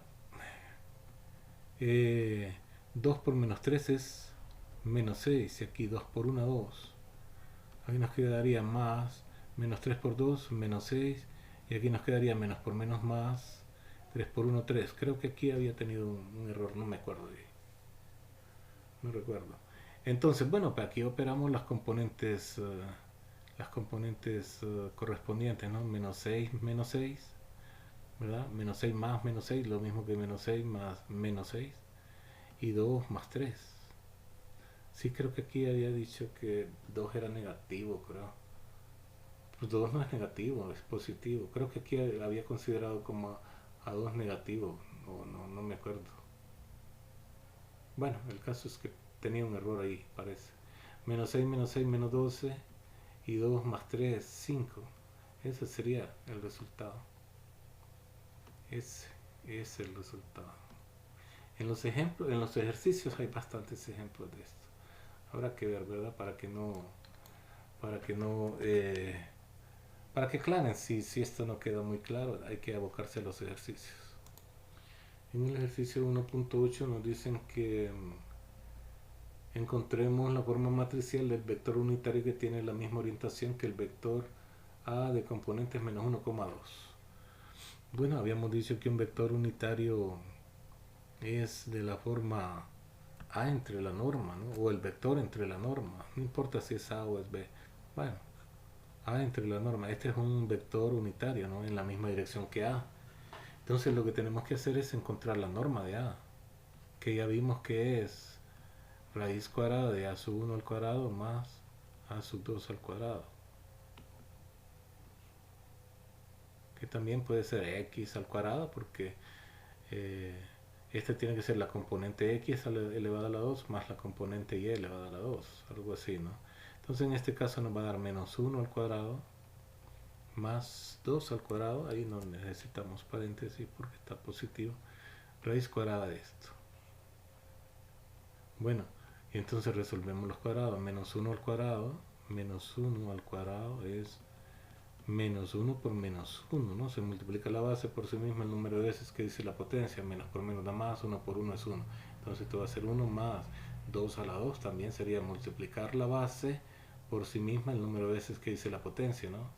2 por menos 3 es menos 6. Y aquí 2 por 1, 2. Aquí nos quedaría más. Menos 3 por 2, menos 6. Y aquí nos quedaría menos por menos más. 3 por 1, 3. Creo que aquí había tenido un error, no me acuerdo. No recuerdo. Entonces, bueno, pues aquí operamos las componentes correspondientes, ¿no? Menos 6, ¿verdad? Menos 6 más menos 6, lo mismo que menos 6 más menos 6. Y 2 más 3. Sí, creo que aquí había dicho que 2 era negativo, creo. Pues 2 no es negativo, es positivo. Creo que aquí había considerado como a 2 negativo, no me acuerdo. Bueno, el caso es que tenía un error ahí, parece. Menos 6, menos 12 y 2 más 3, 5. Ese sería el resultado. Ese es el resultado. En los ejemplos, en los ejercicios hay bastantes ejemplos de esto. Habrá que ver, ¿verdad? Para que no, para que aclaren si esto no queda muy claro, hay que abocarse a los ejercicios. En el ejercicio 1.8 nos dicen que encontremos la forma matricial del vector unitario que tiene la misma orientación que el vector A de componentes menos 1,2. Bueno, habíamos dicho que un vector unitario es de la forma A entre la norma, ¿no? O el vector entre la norma, no importa si es A o es B. Bueno, A entre la norma, este es un vector unitario, ¿no? En la misma dirección que A. Entonces lo que tenemos que hacer es encontrar la norma de A, que ya vimos que es raíz cuadrada de A sub 1 al cuadrado más A sub 2 al cuadrado, que también puede ser X al cuadrado porque eh, este tiene que ser la componente X elevada a la 2 más la componente Y elevada a la 2, algo así, ¿no? Entonces en este caso nos va a dar menos 1 al cuadrado más 2 al cuadrado, ahí no necesitamos paréntesis porque está positivo, raíz cuadrada de esto. Bueno, y entonces resolvemos los cuadrados. Menos 1 al cuadrado es menos 1 por menos 1, ¿no? Se multiplica la base por sí misma el número de veces que dice la potencia. Menos por menos da más, 1 por 1 es 1. Entonces esto va a ser 1 más 2 a la 2. También sería multiplicar la base por sí misma el número de veces que dice la potencia, ¿no?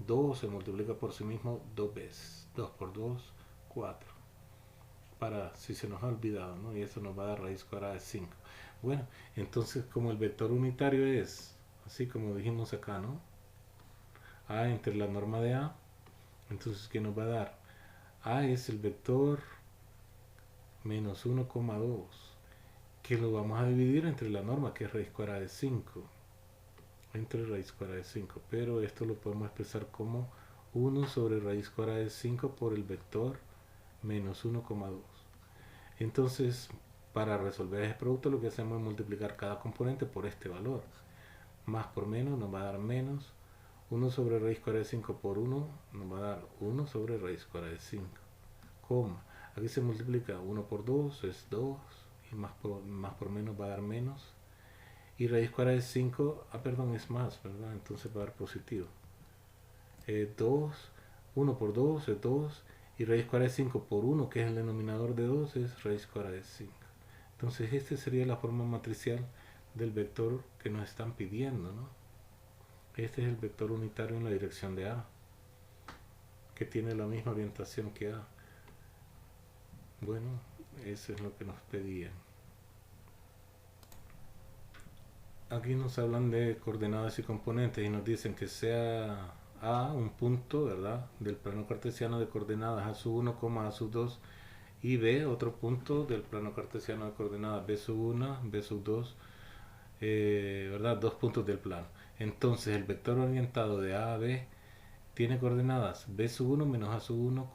2 se multiplica por sí mismo 2 veces. 2 por 2, 4. Para si se nos ha olvidado, ¿no? Y eso nos va a dar raíz cuadrada de 5. Bueno, entonces como el vector unitario es, así como dijimos acá, ¿no? A entre la norma de A, entonces ¿qué nos va a dar? A es el vector menos 1,2, que lo vamos a dividir entre la norma, que es raíz cuadrada de 5. Entre raíz cuadrada de 5. Pero esto lo podemos expresar como 1 sobre raíz cuadrada de 5 por el vector menos 1,2. Entonces, para resolver ese producto lo que hacemos es multiplicar cada componente por este valor. Más por menos nos va a dar menos 1 sobre raíz cuadrada de 5 por 1 nos va a dar 1 sobre raíz cuadrada de 5. Coma. Aquí se multiplica 1 por 2 es 2 y más por menos va a dar menos. Y raíz cuadrada de 5, perdón, es más, ¿verdad? Entonces va a dar positivo. 2, 1 por 2 es 2 y raíz cuadrada de 5 por 1, que es el denominador de 2, es raíz cuadrada de 5. Entonces esta sería la forma matricial del vector que nos están pidiendo, ¿no? Este es el vector unitario en la dirección de A, que tiene la misma orientación que A. Bueno, eso es lo que nos pedían. Aquí nos hablan de coordenadas y componentes y nos dicen que sea A un punto, ¿verdad?, del plano cartesiano de coordenadas A sub 1, A sub 2 y B otro punto del plano cartesiano de coordenadas B sub 1, B sub 2, ¿verdad? Dos puntos del plano. Entonces el vector orientado de A a B tiene coordenadas B sub 1 menos A sub 1,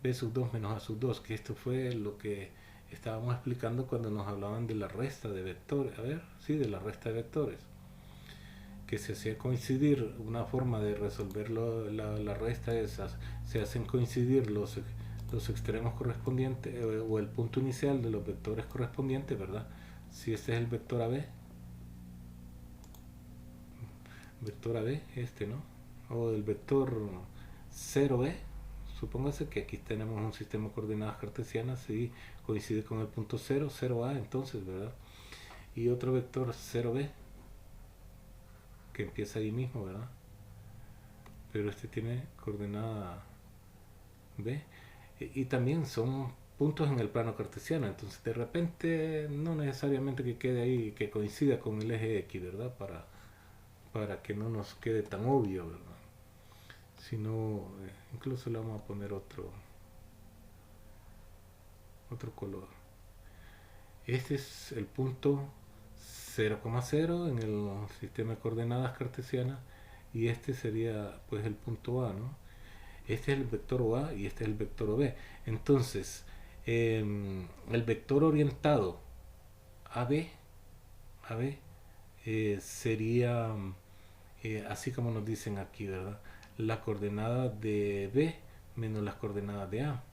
B sub 2 menos A sub 2, que esto fue lo que estábamos explicando cuando nos hablaban de la resta de vectores. A ver, sí, de la resta de vectores. Que se hacía coincidir, una forma de resolver la resta esas, se hacen coincidir los extremos correspondientes o el punto inicial de los vectores correspondientes, ¿verdad? Si este es el vector AB, este, ¿no? O el vector 0B, supóngase que aquí tenemos un sistema de coordenadas cartesianas y coincide con el punto 0, 0A entonces, ¿verdad? Y otro vector 0B que empieza ahí mismo, ¿verdad? Pero este tiene coordenada B y también son puntos en el plano cartesiano, entonces de repente no necesariamente que quede ahí, que coincida con el eje X, ¿verdad? Para que no nos quede tan obvio, ¿verdad? Sino, incluso le vamos a poner otro color. Este es el punto 0,0 en el sistema de coordenadas cartesianas y este sería pues el punto A, ¿no? Este es el vector A y este es el vector B. Entonces, el vector orientado AB, AB sería así como nos dicen aquí, ¿verdad? La coordenada de B menos las coordenadas de A.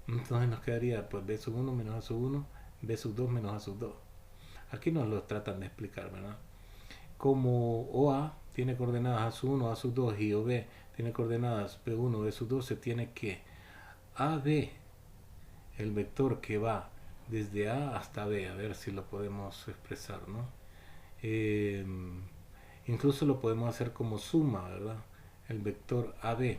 Entonces nos quedaría pues B sub 1 menos A sub 1, B sub 2 menos A sub 2. Aquí nos lo tratan de explicar, ¿verdad? Como OA tiene coordenadas A sub 1, A sub 2 y OB tiene coordenadas B1, B sub 2, se tiene que AB, el vector que va desde A hasta B, a ver si lo podemos expresar, ¿no? Eh, Incluso lo podemos hacer como suma, ¿verdad? El vector AB,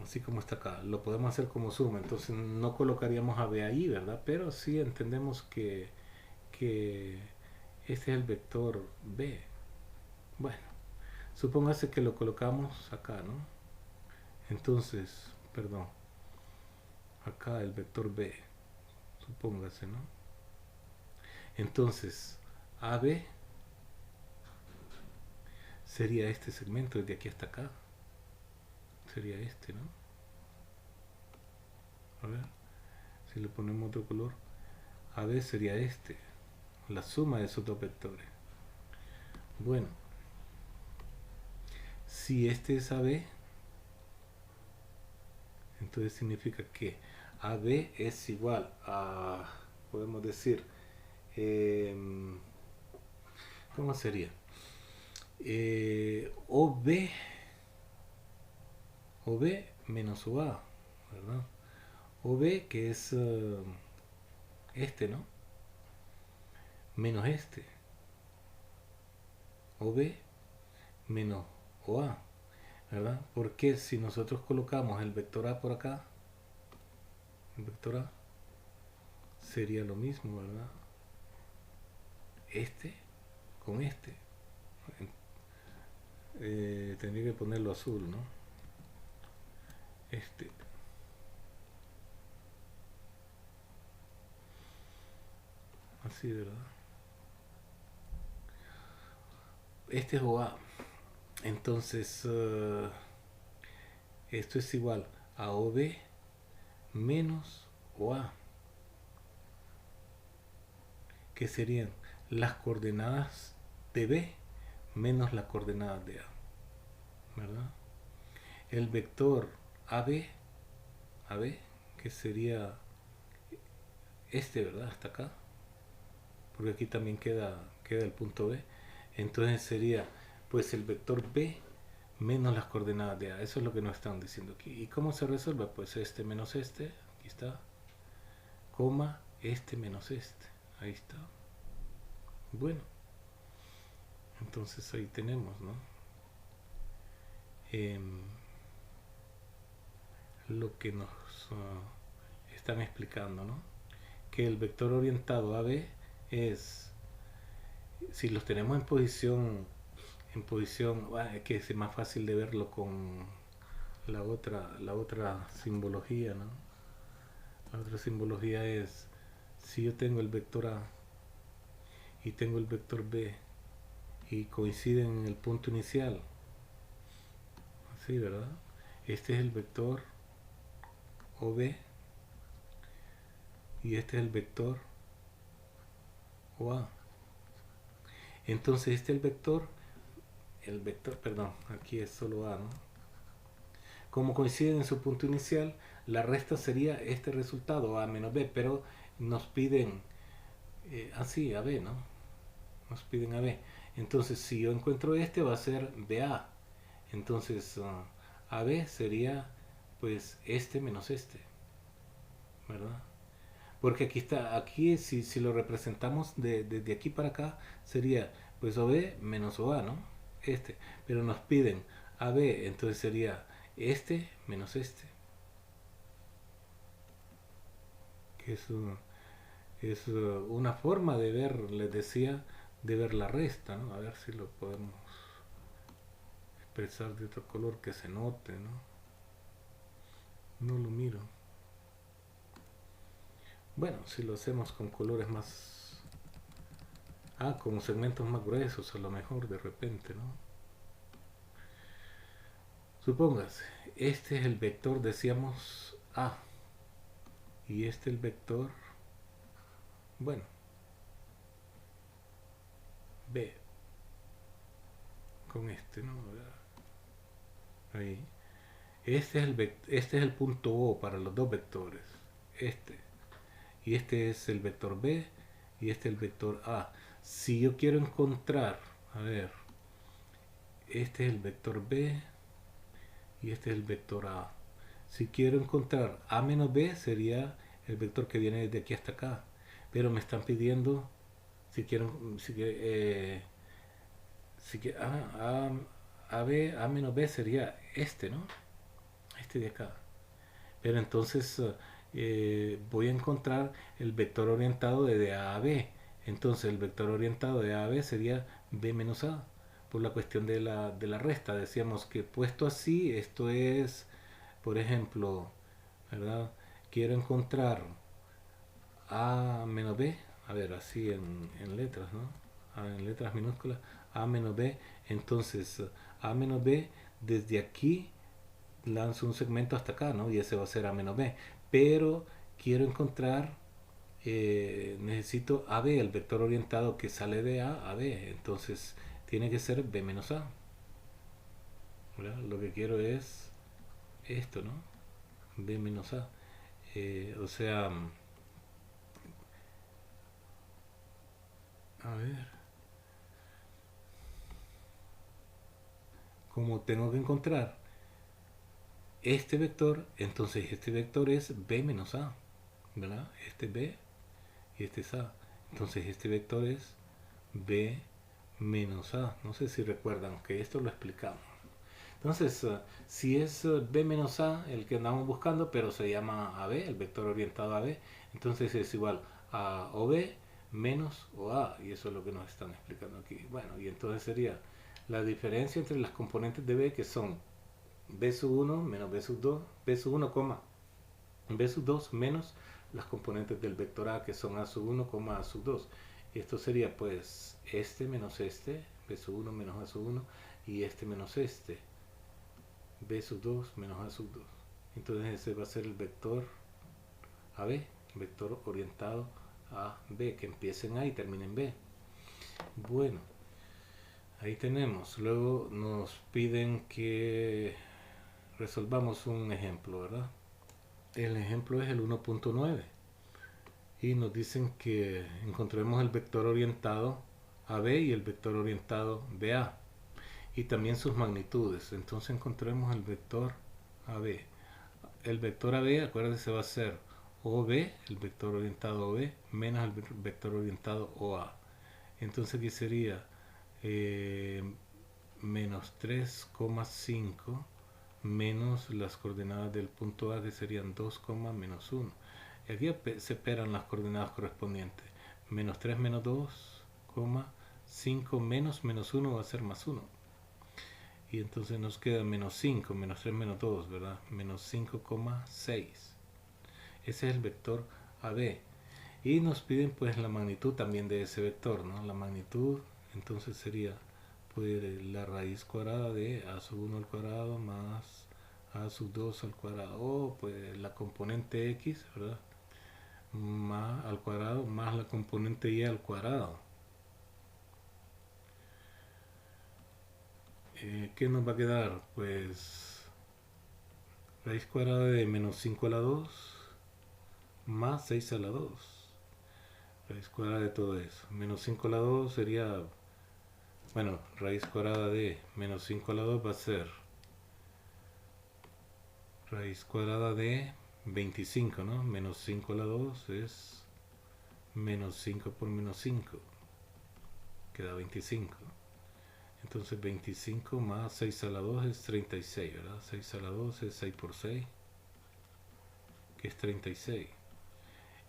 así como está acá, lo podemos hacer como suma, entonces no colocaríamos AB ahí, ¿verdad? Pero sí entendemos que este es el vector B. Bueno, supóngase que lo colocamos acá, ¿no? Entonces, perdón, acá el vector B, supóngase, ¿no? Entonces, AB sería este segmento desde aquí hasta acá. Sería este, ¿no? A ver, si le ponemos otro color, AB sería este, la suma de esos dos vectores. Bueno, si este es AB, entonces significa que AB es igual a, podemos decir, eh, ¿cómo sería? OB, OB menos OA, ¿verdad? OB que es este, ¿no? Menos este. OB menos OA, ¿verdad? Porque si nosotros colocamos el vector A por acá, el vector A sería lo mismo, ¿verdad? Este con este. Tendría que ponerlo azul, ¿no? Este. Así, ¿verdad? Este es OA. Entonces, esto es igual a OB menos OA, que serían las coordenadas de B menos las coordenadas de A, ¿verdad? El vector AB, AB, que sería este, ¿verdad? Hasta acá, porque aquí también queda el punto B. Entonces sería pues el vector B menos las coordenadas de A. Eso es lo que nos están diciendo aquí. ¿Y cómo se resuelve? Pues este menos este, aquí está, coma, este menos este, ahí está. Bueno, entonces ahí tenemos, ¿no? Lo que nos están explicando, ¿no? Que el vector orientado AB es, si los tenemos en posición, bueno, que es más fácil de verlo con la otra simbología, ¿no? La otra simbología es, si yo tengo el vector A y tengo el vector B y coinciden en el punto inicial, así, ¿verdad? Este es el vector OB y este es el vector OA. Entonces este es el vector, perdón, aquí es solo A, ¿no? Como coinciden en su punto inicial, la resta sería este resultado, A menos B, pero nos piden así, AB, ¿no? Nos piden AB. Entonces, si yo encuentro este, va a ser BA. Entonces, AB sería, pues, este menos este, ¿verdad? Porque aquí está, aquí si lo representamos desde aquí para acá, sería, pues, OB menos OA, ¿no? Este. Pero nos piden AB, entonces sería este menos este. Que es una forma de ver, les decía, de ver la resta, ¿no? A ver si lo podemos expresar de otro color que se note, ¿no? No lo miro. Bueno, si lo hacemos con colores más... Ah, con segmentos más gruesos a lo mejor de repente, ¿no? Supóngase, este es el vector, decíamos A, y este el vector, bueno, B. Con este, ¿no? Ahí. Este es el punto O para los dos vectores. Este. Y este es el vector B y este es el vector A. Si yo quiero encontrar, a ver, este es el vector B y este es el vector A. Si quiero encontrar A menos B sería el vector que viene desde aquí hasta acá. Pero me están pidiendo, si quiero, A menos B sería este, ¿no? Este de acá. Pero entonces voy a encontrar el vector orientado de A a B. Entonces el vector orientado de A a B sería B menos A. Por la cuestión de la resta. Decíamos que puesto así, esto es, por ejemplo, ¿verdad? Quiero encontrar A menos B. A ver, así en letras, ¿no? En letras minúsculas. A menos B. Entonces, A menos B, desde aquí lanzo un segmento hasta acá, ¿no? Y ese va a ser A menos B. Pero quiero encontrar, necesito AB, el vector orientado que sale de A a B. Entonces tiene que ser B menos A. ¿Verdad? Lo que quiero es esto, ¿no? B menos A. O sea, a ver, como tengo que encontrar este vector, entonces este vector es B menos A, ¿verdad? Este es B y este es A. Entonces este vector es B menos A. No sé si recuerdan que esto lo explicamos. Entonces, si es B menos A el que andamos buscando, pero se llama AB, el vector orientado a B, entonces es igual a OB menos OA, y eso es lo que nos están explicando aquí. Bueno, y entonces sería la diferencia entre las componentes de B, que son B sub 1 menos B sub 2, B sub 1, B sub 2 menos las componentes del vector A, que son A sub 1, A sub 2. Y esto sería pues este menos este, B sub 1 menos A sub 1, y este menos este, B sub 2 menos A sub 2. Entonces ese va a ser el vector AB, vector orientado a B, que empiece en A y termine en B. Bueno, ahí tenemos. Luego nos piden que resolvamos un ejemplo, ¿verdad? El ejemplo es el 1.9 y nos dicen que encontremos el vector orientado AB y el vector orientado BA y también sus magnitudes. Entonces encontremos el vector AB. El vector AB, acuérdense, va a ser OB, el vector orientado OB, menos el vector orientado OA. Entonces aquí sería menos 3,5 menos las coordenadas del punto A, que serían 2, menos 1. Y aquí se esperan las coordenadas correspondientes. Menos 3 menos 2, 5 menos 1 va a ser más 1. Y entonces nos queda menos 5, menos 3 menos 2, ¿verdad? Menos 5,6. Ese es el vector AB. Y nos piden pues la magnitud también de ese vector, ¿no? La magnitud entonces sería pues la raíz cuadrada de A sub 1 al cuadrado más A sub 2 al cuadrado, o pues la componente X, ¿verdad? Más al cuadrado más la componente Y al cuadrado. ¿Qué nos va a quedar? Pues raíz cuadrada de menos 5 a la 2 más 6 a la 2. Raíz cuadrada de todo eso. Menos 5 a la 2 sería, bueno, raíz cuadrada de menos 5 a la 2 va a ser raíz cuadrada de 25, ¿no? Menos 5 a la 2 es menos 5 por menos 5. Queda 25. Entonces 25 más 6 a la 2 es 36, ¿verdad? 6 a la 2 es 6 por 6, que es 36.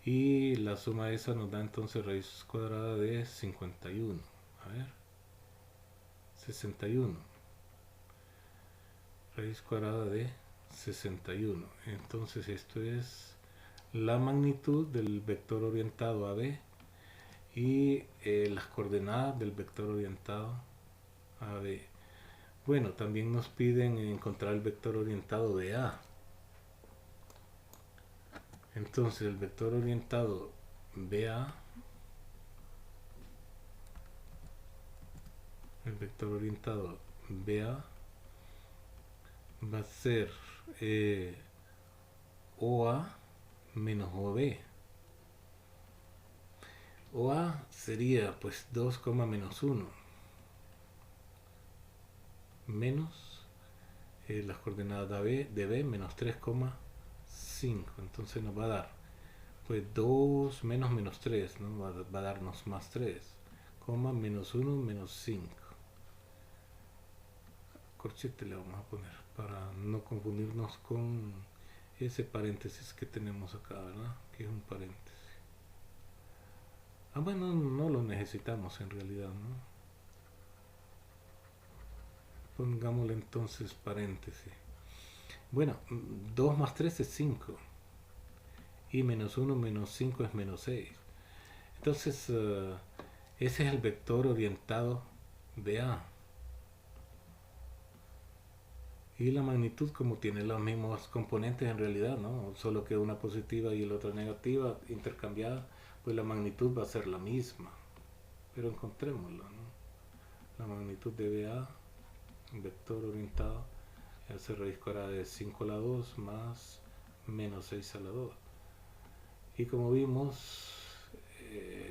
Y la suma de esa nos da entonces raíz cuadrada de 51. A ver, 61. Raíz cuadrada de 61. Entonces esto es la magnitud del vector orientado a B y las coordenadas del vector orientado a B. Bueno, también nos piden encontrar el vector orientado de A. Entonces el vector orientado BA el vector orientado BA va a ser OA menos OB. OA sería pues 2, menos 1 menos las coordenadas de B menos 3,5. Entonces nos va a dar pues 2 menos 3, ¿no? Va a darnos más 3, menos 1 menos 5. Corchete le vamos a poner para no confundirnos con ese paréntesis que tenemos acá, ¿verdad? Que es un paréntesis. Bueno, no lo necesitamos en realidad, ¿no? Pongámosle entonces paréntesis. Bueno, 2 más 3 es 5. Y menos 1 menos 5 es menos 6. Entonces, ese es el vector orientado de A. Y la magnitud, como tiene los mismos componentes en realidad, ¿no? Solo que una positiva y la otra negativa intercambiada, pues la magnitud va a ser la misma. Pero encontrémosla, ¿no? La magnitud de BA, un vector orientado, hace raíz cuadrada de 5 a la 2 más menos 6 a la 2. Y como vimos,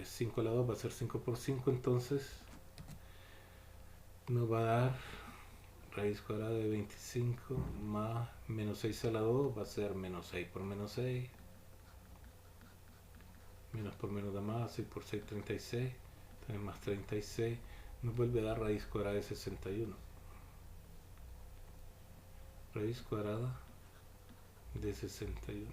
5 a la 2 va a ser 5 por 5, entonces nos va a dar raíz cuadrada de 25 más menos 6 a la 2 va a ser menos 6 por menos 6. Menos por menos da más, 6 por 6, 36. Entonces más 36 nos vuelve a dar raíz cuadrada de 61. Raíz cuadrada de 61.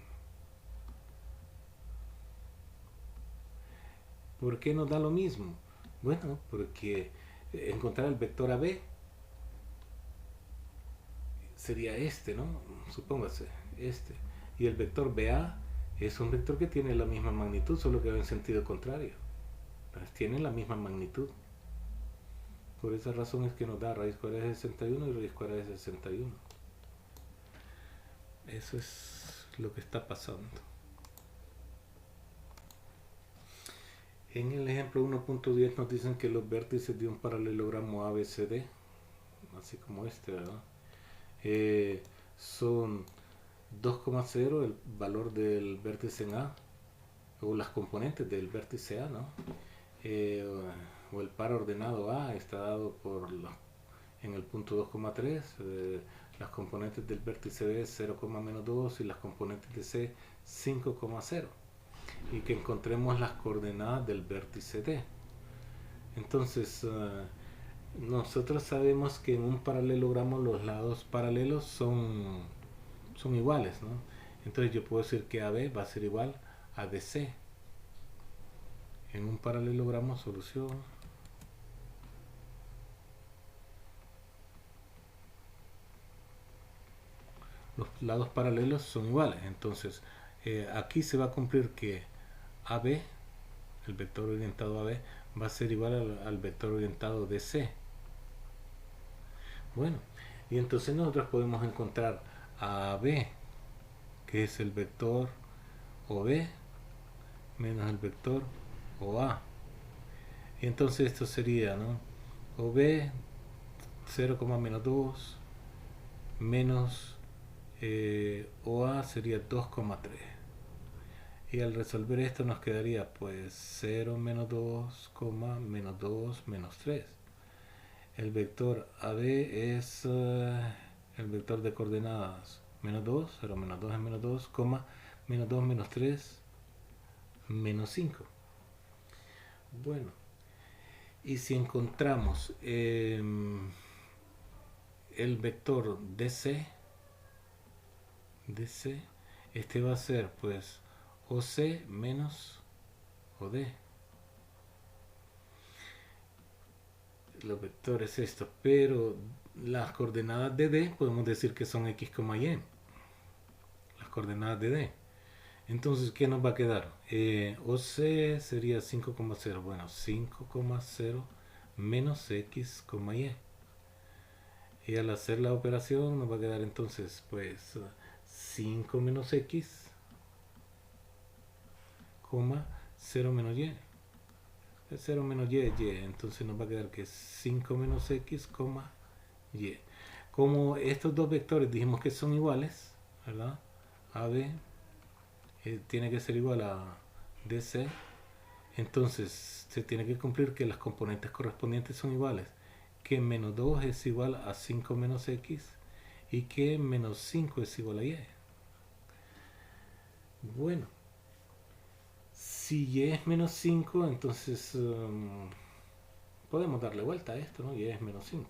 ¿Por qué nos da lo mismo? Bueno, porque encontrar el vector AB sería este, ¿no? Supóngase, este. Y el vector BA es un vector que tiene la misma magnitud, solo que va en sentido contrario. Entonces tienen la misma magnitud. Por esa razón es que nos da raíz cuadrada de 61 y raíz cuadrada de 61. Eso es lo que está pasando. En el ejemplo 1.10 nos dicen que los vértices de un paralelogramo ABCD, así como este, ¿verdad? Son 2,0 el valor del vértice en A, o las componentes del vértice A, ¿no? O el par ordenado A está dado por en el punto 2,3, las componentes del vértice B 0,-2 y las componentes de C 5,0, y que encontremos las coordenadas del vértice D. Entonces, nosotros sabemos que en un paralelogramo los lados paralelos son iguales, ¿no? Entonces yo puedo decir que AB va a ser igual a DC. En un paralelogramo, solución. Los lados paralelos son iguales. Entonces, aquí se va a cumplir que AB, el vector orientado AB, va a ser igual al vector orientado DC. Bueno, y entonces nosotros podemos encontrar a AB, que es el vector OB, menos el vector OA. Y entonces esto sería, ¿no? OB 0,-2 menos OA sería 2,3. Y al resolver esto nos quedaría pues 0 menos 2, menos 2 menos 3. El vector AB es el vector de coordenadas menos 2, 0 menos 2 es menos 2, menos 2 menos 3, menos 5. Bueno, y si encontramos el vector DC, este va a ser pues OC menos OD. Los vectores estos, pero las coordenadas de D podemos decir que son X, Y. Las coordenadas de D. Entonces, ¿qué nos va a quedar? OC sería 5,0. Bueno, 5,0 menos X, Y. Y al hacer la operación nos va a quedar entonces pues 5 menos X, 0 menos Y. Es 0 menos y es y. Entonces nos va a quedar que es 5 menos x, y. Como estos dos vectores dijimos que son iguales, ¿verdad? AB tiene que ser igual a DC. Entonces se tiene que cumplir que las componentes correspondientes son iguales. Que menos 2 es igual a 5 menos x y que menos 5 es igual a y. Bueno, si y es menos 5, entonces podemos darle vuelta a esto, ¿no? Y es menos 5.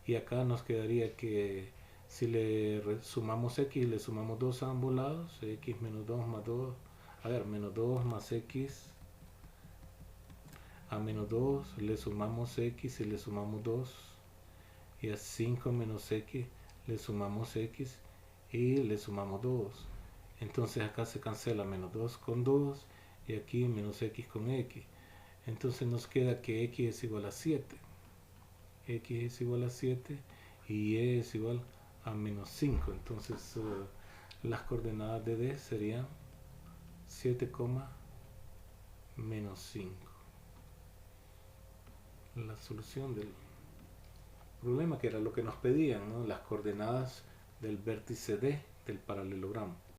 Y acá nos quedaría que si le sumamos x, le sumamos 2 a ambos lados, x menos 2 más 2, a ver, menos 2 más x a menos 2, le sumamos x y le sumamos 2, y a 5 menos x le sumamos x y le sumamos 2. Entonces acá se cancela menos 2 con 2 y aquí menos x con x. Entonces nos queda que x es igual a 7. X es igual a 7 y y es igual a menos 5. Entonces las coordenadas de D serían 7, menos 5. La solución del problema, que era lo que nos pedían, ¿no? Las coordenadas del vértice D del paralelogramo.